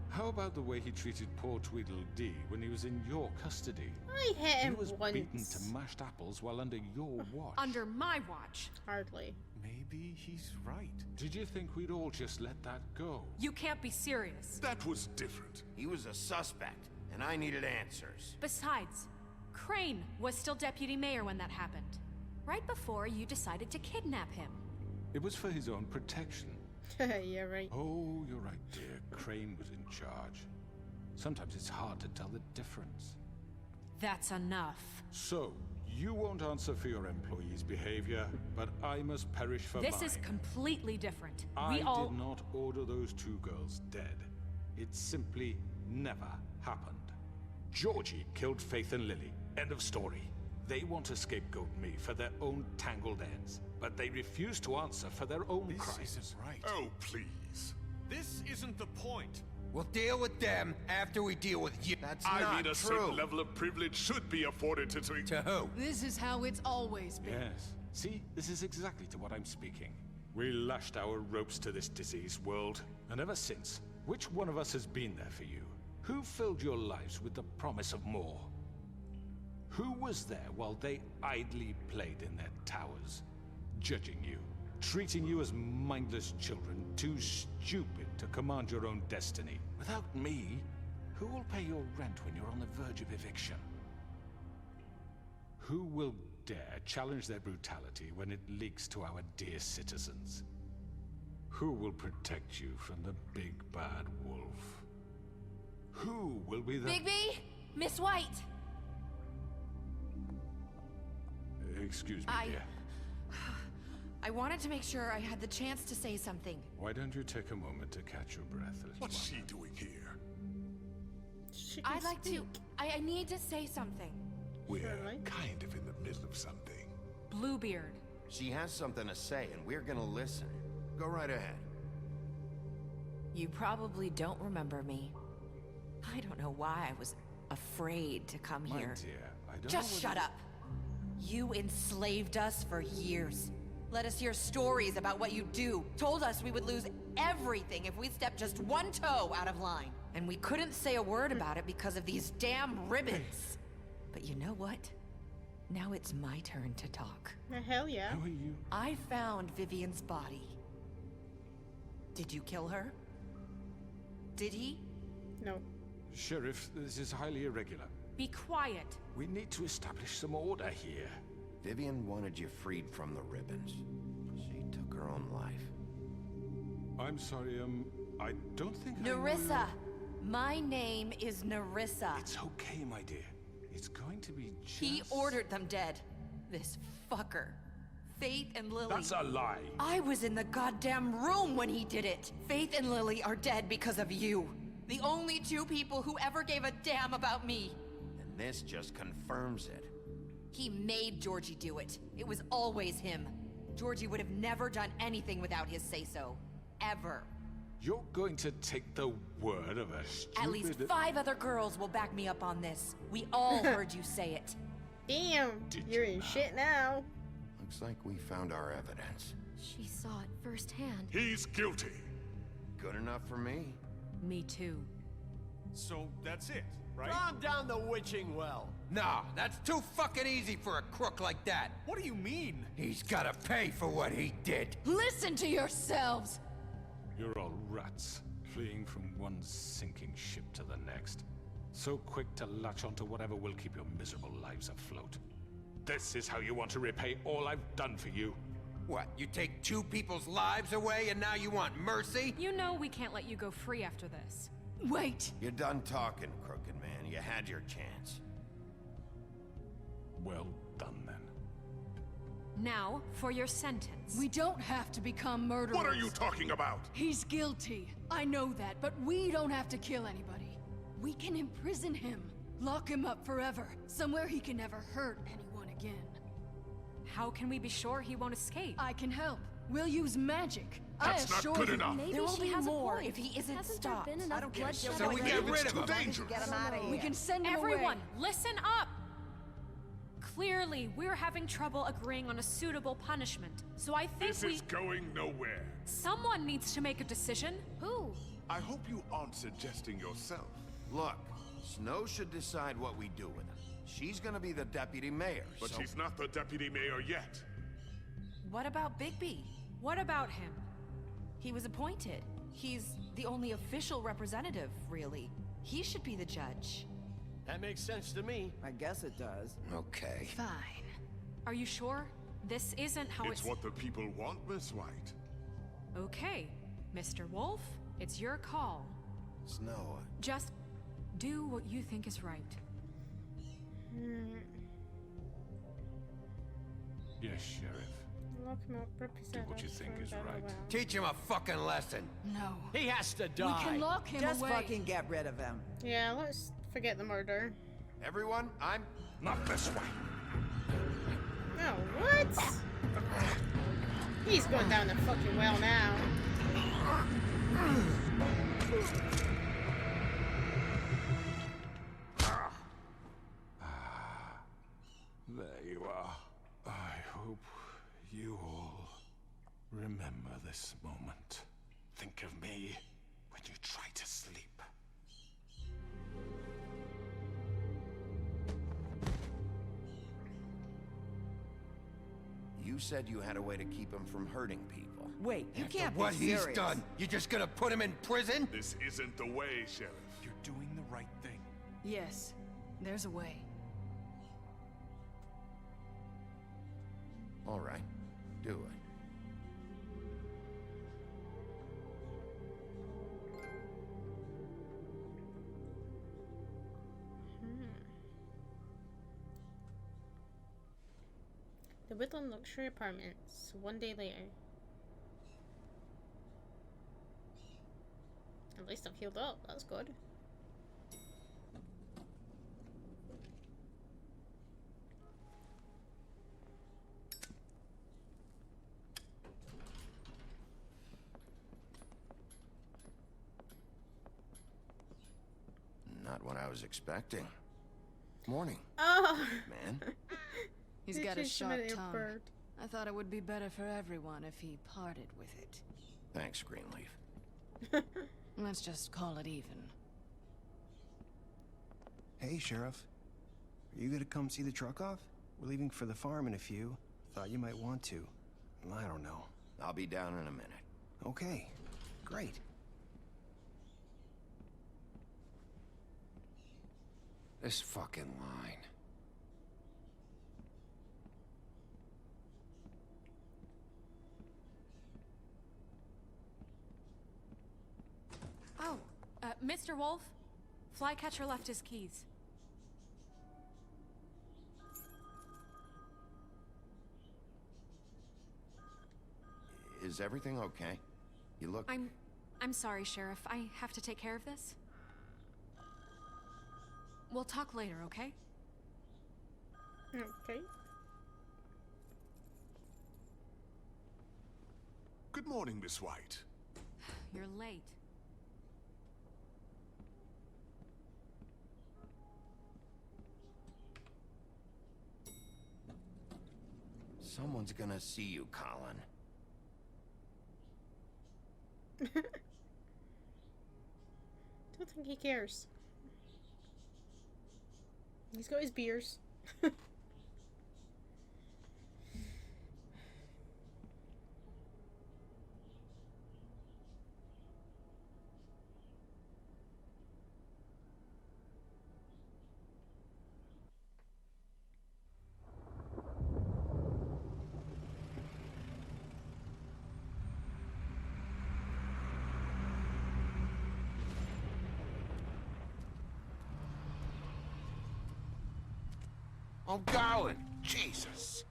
G: How about the way he treated poor Tweedledee when he was in your custody?
H: I hit him
G: He was
H: once.
G: beaten to mashed apples while under your watch.
C: Under my watch.
H: Hardly.
I: Maybe he's right.
G: Did you think we'd all just let that go?
C: You can't be serious.
M: That was different.
B: He was a suspect, and I needed answers.
C: Besides, Crane was still deputy mayor when that happened. Right before you decided to kidnap him.
G: It was for his own protection.
H: Yeah, right.
G: Oh, you're right, dear. Crane was in charge. Sometimes it's hard to tell the difference.
C: That's enough.
G: So, you won't answer for your employees' behavior, but I must perish for mine.
C: This is completely different.
G: I did not order those two girls dead. It simply never happened. Georgie killed Faith and Lily. End of story. They want to scapegoat me for their own tangled ends, but they refuse to answer for their own crimes.
I: This isn't right.
M: Oh, please.
I: This isn't the point.
B: We'll deal with them after we deal with you. That's
M: I
B: not
M: mean, a
B: true.
M: certain level of privilege should be afforded to...
B: To who?
A: This is how it's always been.
G: Yes. See, this is exactly to what I'm speaking. We lashed our ropes to this diseased world, and ever since, which one of us has been there for you? Who filled your lives with the promise of more? Who was there while they idly played in their towers, judging you, treating you as mindless children, too stupid to command your own destiny? Without me, who will pay your rent when you're on the verge of eviction? Who will dare challenge their brutality when it leaks to our dear citizens? Who will protect you from the big bad wolf? Who will be the...
O: Bigby! Miss White!
G: Excuse me, dear.
P: I wanted to make sure I had the chance to say something.
G: Why don't you take a moment to catch your breath, little
M: What's
G: one?
M: she doing here?
P: I'd like to... I need to say something.
M: We're kind of in the middle of something.
C: Bluebeard.
B: She has something to say, and we're gonna listen. Go right ahead.
P: You probably don't remember me. I don't know why I was afraid to come
G: My
P: here.
G: dear, I don't
P: Just
G: know
P: shut up. You enslaved us for years. Let us hear stories about what you do. Told us we would lose everything if we stepped just one toe out of line. And we couldn't say a word about it because of these damn ribbons. But you know what? Now it's my turn to talk.
H: Hell yeah.
G: How are you?
P: I found Vivian's body. Did you kill her? Did he?
H: No.
G: Sheriff, this is highly irregular.
C: Be quiet.
G: We need to establish some order here.
B: Vivian wanted you freed from the ribbons. She took her own life.
G: I'm sorry, I don't think
P: Nerissa! My name is Nerissa.
G: It's okay, my dear. It's going to be just...
P: He ordered them dead. This fucker. Faith and Lily.
G: That's a lie.
P: I was in the goddamn room when he did it. Faith and Lily are dead because of you. The only two people who ever gave a damn about me.
B: And this just confirms it.
P: He made Georgie do it. It was always him. Georgie would have never done anything without his say-so. Ever.
G: You're going to take the word of a stupid...
P: At least 5 other girls will back me up on this. We all heard you say it.
H: Damn, you're in shit now.
B: Looks like we found our evidence.
O: She saw it firsthand.
M: He's guilty.
B: Good enough for me.
P: Me too.
Q: So that's it, right?
R: Calm down the witching well.
I: Nah, that's too fucking easy for a crook like that.
Q: What do you mean?
I: He's gotta pay for what he did.
A: Listen to yourselves!
G: You're all rats, fleeing from one sinking ship to the next. So quick to latch onto whatever will keep your miserable lives afloat. This is how you want to repay all I've done for you?
I: What, you take 2 people's lives away and now you want mercy?
C: You know we can't let you go free after this.
A: Wait!
B: You're done talking, crooked man. You had your chance.
G: Well done, then.
C: Now, for your sentence.
A: We don't have to become murderers.
M: What are you talking about?
A: He's guilty. I know that, but we don't have to kill anybody. We can imprison him. Lock him up forever. Somewhere he can never hurt anyone again.
C: How can we be sure he won't escape?
A: I can help. We'll use magic.
M: That's not good enough.
O: Maybe
P: There will
O: she
P: be
O: has
P: more
O: a point.
P: if he isn't
O: Hasn't
P: stopped.
O: there been enough bloodshed
I: So we
O: already?
I: get rid of him.
M: Dangerous.
D: Get him out of here.
A: We can send him
C: Everyone,
A: away.
C: listen up! Clearly, we're having trouble agreeing on a suitable punishment. So I think
M: This is going nowhere.
C: someone needs to make a decision.
O: Who?
M: I hope you aren't suggesting yourself.
B: Look, Snow should decide what we do with him. She's gonna be the deputy mayor,
M: But
B: so...
M: she's not the deputy mayor yet.
P: What about Bigby?
C: What about him?
P: He was appointed. He's the only official representative, really. He should be the judge.
R: That makes sense to me.
D: I guess it does.
B: Okay.
A: Fine.
C: Are you sure? This isn't how
M: It's what the people want, Miss White.
C: Okay, Mr. Wolf, it's your call.
B: Snow,
C: Just do what you think is right.
G: Yes, Sheriff.
H: Lock him up, rip his head
G: what you
H: off,
G: think
H: throw him
G: is
H: down the
G: right.
H: well.
I: Teach him a fucking lesson.
A: No.
R: He has to die.
A: We can lock him
D: Just
A: away.
D: fucking get rid of him.
H: Yeah, let's forget the murder.
B: everyone, I'm...
M: Not this way.
H: Oh, what? He's going down the fucking well now.
G: There you are. I hope you all remember this moment. Think of me when you try to sleep.
B: You said you had a way to keep him from hurting people.
D: Wait, you
I: After
D: can't
I: what
D: be serious.
I: he's done, you're just gonna put him in prison?
M: This isn't the way, Sheriff.
Q: You're doing the right thing.
A: Yes, there's a way.
B: All right, do it.
H: The Woodland Luxury Apartments, 1 day later. At least I've healed up, that's good.
B: Not what I was expecting. Morning,
H: Oh!
B: man.
A: He's
H: Did
A: got a
H: you
A: sharp
H: submit your
A: tongue.
H: bird?
A: I thought it would be better for everyone if he parted with it.
B: Thanks, Greenleaf.
A: Let's just call it even.
S: Hey, Sheriff. Are you gonna come see the truck off? We're leaving for the farm in a few. Thought you might want to. I don't know.
B: I'll be down in a minute.
S: Okay, great.
I: This fucking line.
C: Oh, Mr. Wolf, Flycatcher left his keys.
B: Is everything okay? You look...
C: I'm sorry, Sheriff. I have to take care of this. We'll talk later, okay?
H: Okay.
M: Good morning, Miss White.
C: you're late.
B: Someone's gonna see you, Colin.
H: Don't think he cares. He's got his beers.
B: I'm going. Jesus.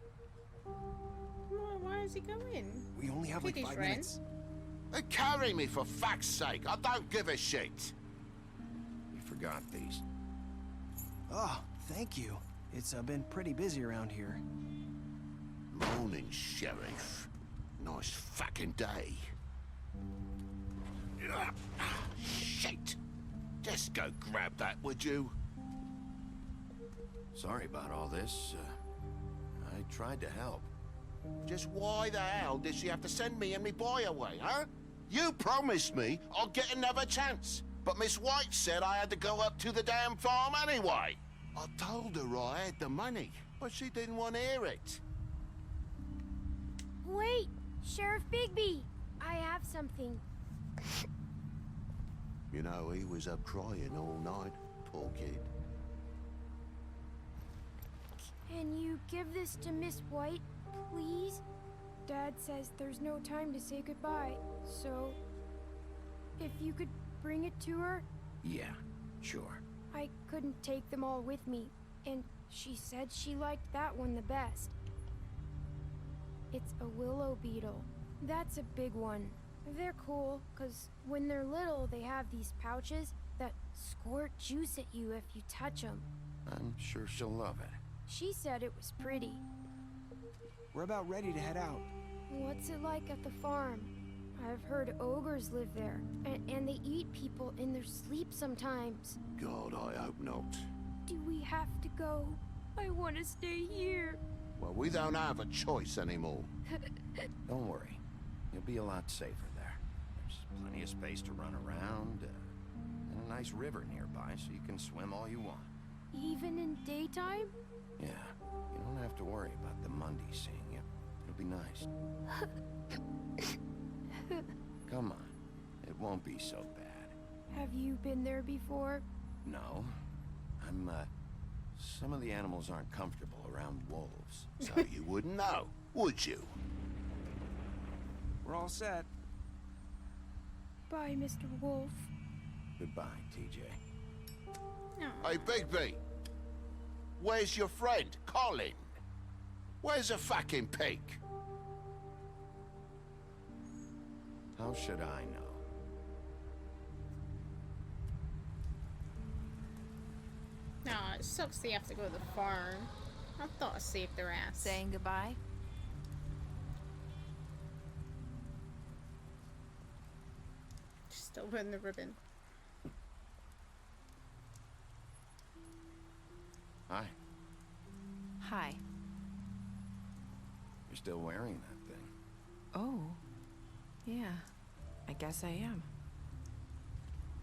H: Why is he going?
S: We only have like
H: Pick his
S: 5
H: friend.
S: minutes.
B: Carry me for fuck's sake. I don't give a shit. You forgot these.
S: Oh, thank you. It's been pretty busy around here.
B: Morning, Sheriff. Nice fucking day. Shit. Just go grab that, would you? Sorry about all this. I tried to help. Just why the hell did she have to send me and me boy away, huh? You promised me I'll get another chance, but Miss White said I had to go up to the damn farm anyway. I told her I had the money, but she didn't want to hear it.
O: Wait, Sheriff Bigby, I have something.
B: You know, he was up crying all night, poor kid.
O: Can you give this to Miss White, please? Dad says there's no time to say goodbye, so if you could bring it to her.
B: Yeah, sure.
O: I couldn't take them all with me, and she said she liked that one the best. It's a willow beetle. That's a big one. They're cool, 'cause when they're little, they have these pouches that squirt juice at you if you touch them.
B: I'm sure she'll love it.
O: She said it was pretty.
S: We're about ready to head out.
O: What's it like at the farm? I've heard ogres live there, and they eat people in their sleep sometimes.
B: God, I hope not.
O: Do we have to go? I want to stay here.
B: Well, we don't have a choice anymore. Don't worry. You'll be a lot safer there. There's plenty of space to run around, and a nice river nearby so you can swim all you want.
O: Even in daytime?
B: Yeah, you don't have to worry about the Mundy seeing you. It'll be nice. Come on. It won't be so bad.
O: Have you been there before?
B: No. Some of the animals aren't comfortable around wolves, so you wouldn't know, would you?
S: We're all set.
O: Bye, Mr. Wolf.
B: Goodbye, TJ.
H: No.
B: Hey, Bigby! Where's your friend, Colin? Where's the fucking pig? How should I know?
H: No, it sucks they have to go to the farm. I thought I saved their ass.
P: Saying goodbye?
H: Still putting the ribbon.
B: Hi.
P: Hi.
B: You're still wearing that thing.
P: Oh. Yeah. I guess I am.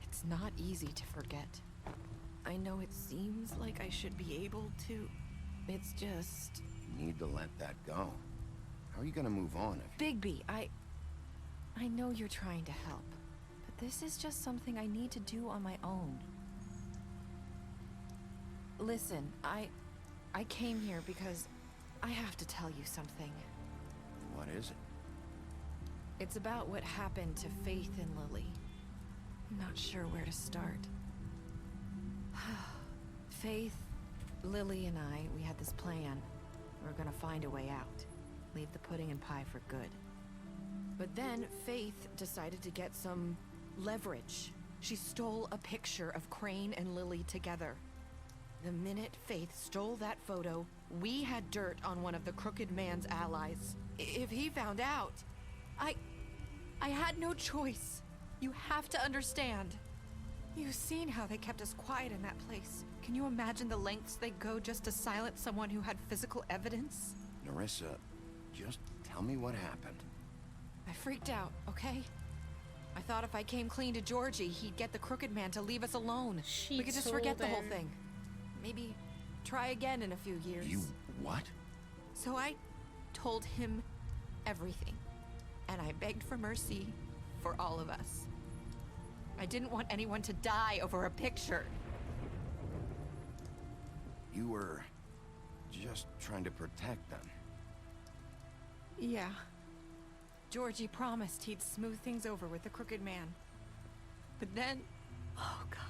P: It's not easy to forget. I know it seems like I should be able to. It's just...
B: You need to let that go. How are you gonna move on if...
P: Bigby, I know you're trying to help, but this is just something I need to do on my own. Listen, I came here because I have to tell you something.
B: What is it?
P: It's about what happened to Faith and Lily. I'm not sure where to start. Faith, Lily, and we had this plan. We were gonna find a way out. Leave the pudding and pie for good. But then Faith decided to get some leverage. She stole a picture of Crane and Lily together. The minute Faith stole that photo, we had dirt on one of the Crooked Man's allies. If he found out, I had no choice.
C: You have to understand. You've seen how they kept us quiet in that place. Can you imagine the lengths they go just to silence someone who had physical evidence?
B: Nerissa, just tell me what happened.
C: I freaked out, okay? I thought if I came clean to Georgie, he'd get the Crooked Man to leave us alone. We could just forget the whole thing. Maybe try again in a few years.
B: You what?
C: So I told him everything. And I begged for mercy for all of us. I didn't want anyone to die over a picture.
B: You were just trying to protect them.
C: Yeah. Georgie promised he'd smooth things over with the Crooked Man. But then... Oh, God.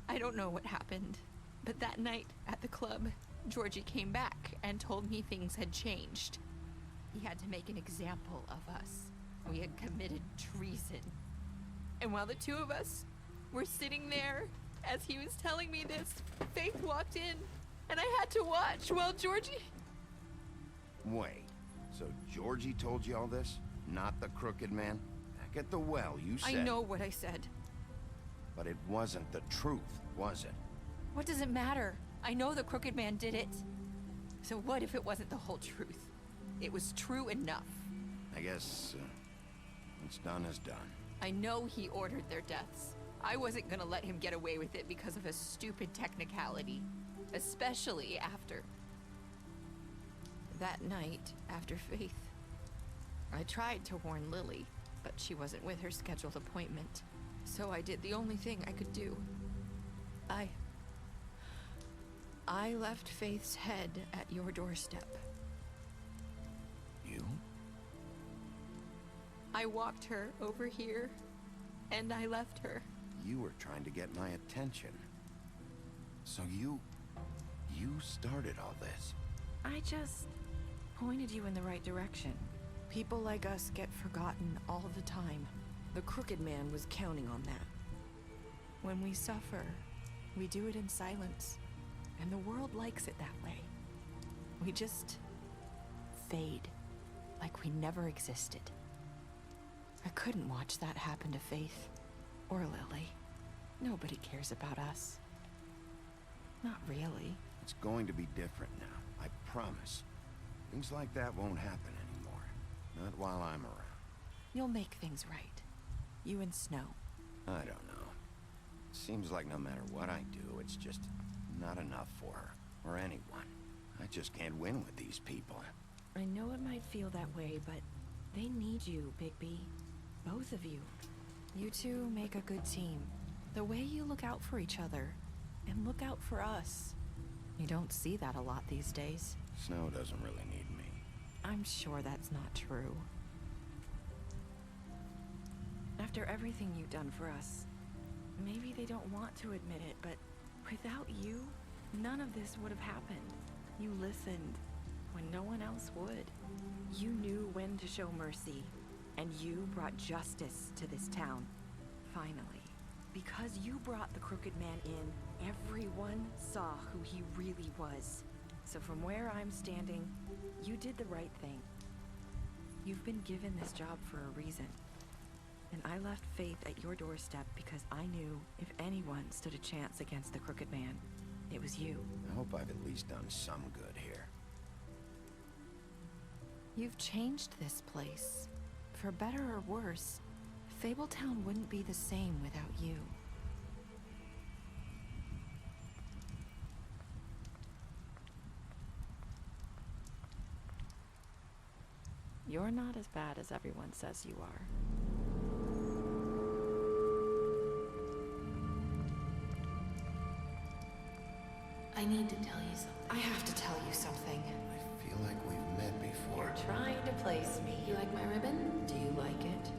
C: I don't know what happened, but that night at the club, Georgie came back and told me things had changed. He had to make an example of us. We had committed treason. And while the two of us were sitting there, as he was telling me this, Faith walked in, and I had to watch while Georgie...
B: Wait, so Georgie told you all this? Not the Crooked Man? Back at the well, you said...
C: I know what I said.
B: But it wasn't the truth, was it?
C: What does it matter? I know the Crooked Man did it. So what if it wasn't the whole truth? It was true enough.
B: I guess, what's done is done.
C: I know he ordered their deaths. I wasn't gonna let him get away with it because of a stupid technicality. Especially after... that night, after Faith. I tried to warn Lily, but she wasn't with her scheduled appointment. So I did the only thing I could do. I left Faith's head at your doorstep.
B: You?
C: I walked her over here, and I left her.
B: You were trying to get my attention. So you started all this.
C: I just pointed you in the right direction. People like us get forgotten all the time. The Crooked Man was counting on that. When we suffer, we do it in silence. And the world likes it that way. We just fade, like we never existed. I couldn't watch that happen to Faith, or Lily. Nobody cares about us. Not really.
B: It's going to be different now, I promise. Things like that won't happen anymore. Not while I'm around.
C: You'll make things right. You and Snow.
B: I don't know. Seems like no matter what I do, it's just not enough for her, or anyone. I just can't win with these people.
C: I know it might feel that way, but they need you, Bigby. Both of you. You two make a good team. The way you look out for each other, and look out for us. You don't see that a lot these days.
B: Snow doesn't really need me.
C: I'm sure that's not true. After everything you've done for us, maybe they don't want to admit it, but without you, none of this would have happened. You listened when no one else would. You knew when to show mercy, and you brought justice to this town. Finally. Because you brought the Crooked Man in, everyone saw who he really was. So from where I'm standing, you did the right thing. You've been given this job for a reason. And I left Faith at your doorstep because I knew if anyone stood a chance against the Crooked Man, it was you.
B: I hope I've at least done some good here.
C: You've changed this place. For better or worse, Fabletown wouldn't be the same without you. You're not as bad as everyone says you are. I need to tell you something. I have to tell you something.
B: I feel like we've met before.
C: You're trying to place me. You like my ribbon? Do you like it?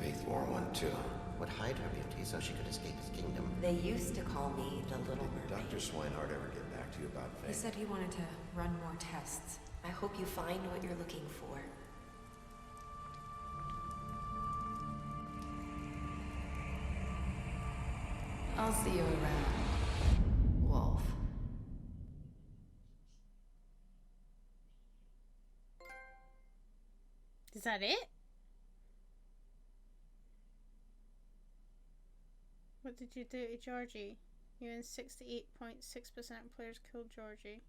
T: Faith wore one too. Would hide her beauty so she could escape his kingdom.
K: They used to call me the Little Mermaid.
B: Dr. Swinehart ever get back to you about Faith?
C: He said he wanted to run more tests.
K: I hope you find what you're looking for.
C: I'll see you around, Wolf.
H: Is that it? What did you do to Georgie? You and 68.6% of players killed Georgie.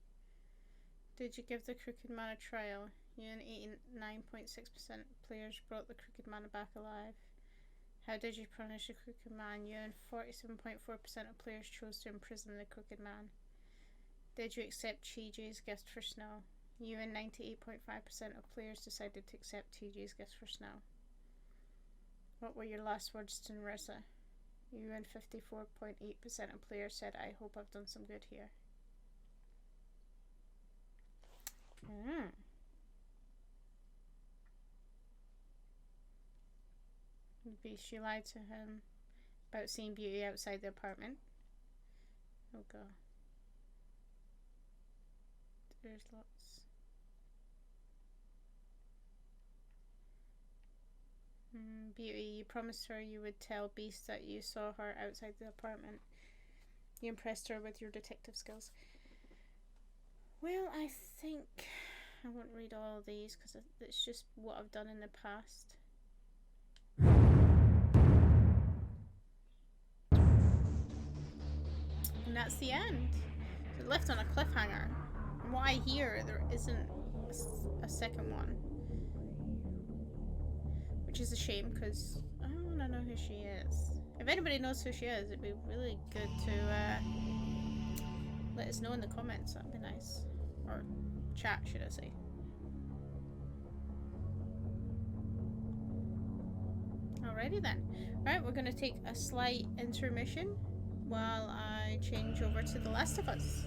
H: Did you give the Crooked Man a trial? You and 89.6% of players brought the Crooked Man back alive. How did you punish the Crooked Man? You and 47.4% of players chose to imprison the Crooked Man. Did you accept TJ's gift for Snow? You and 98.5% of players decided to accept TJ's gift for Snow. What were your last words to Rasa? You and 54.8% of players said, I hope I've done some good here. Maybe she lied to him about seeing Beauty outside the apartment. Oh god. There's lots. Beauty, you promised her you would tell Beast that you saw her outside the apartment. You impressed her with your detective skills. Well, I think I won't read all of these because it's just what I've done in the past. And that's the end. It left on a cliffhanger. From what I hear, there isn't a second one. Which is a shame because I want to know who she is. If anybody knows who she is, it'd be really good to let us know in the comments. That'd be nice. Or chat, should I say. Alrighty then. Right, we're going to take a slight intermission while I change over to The Last of Us.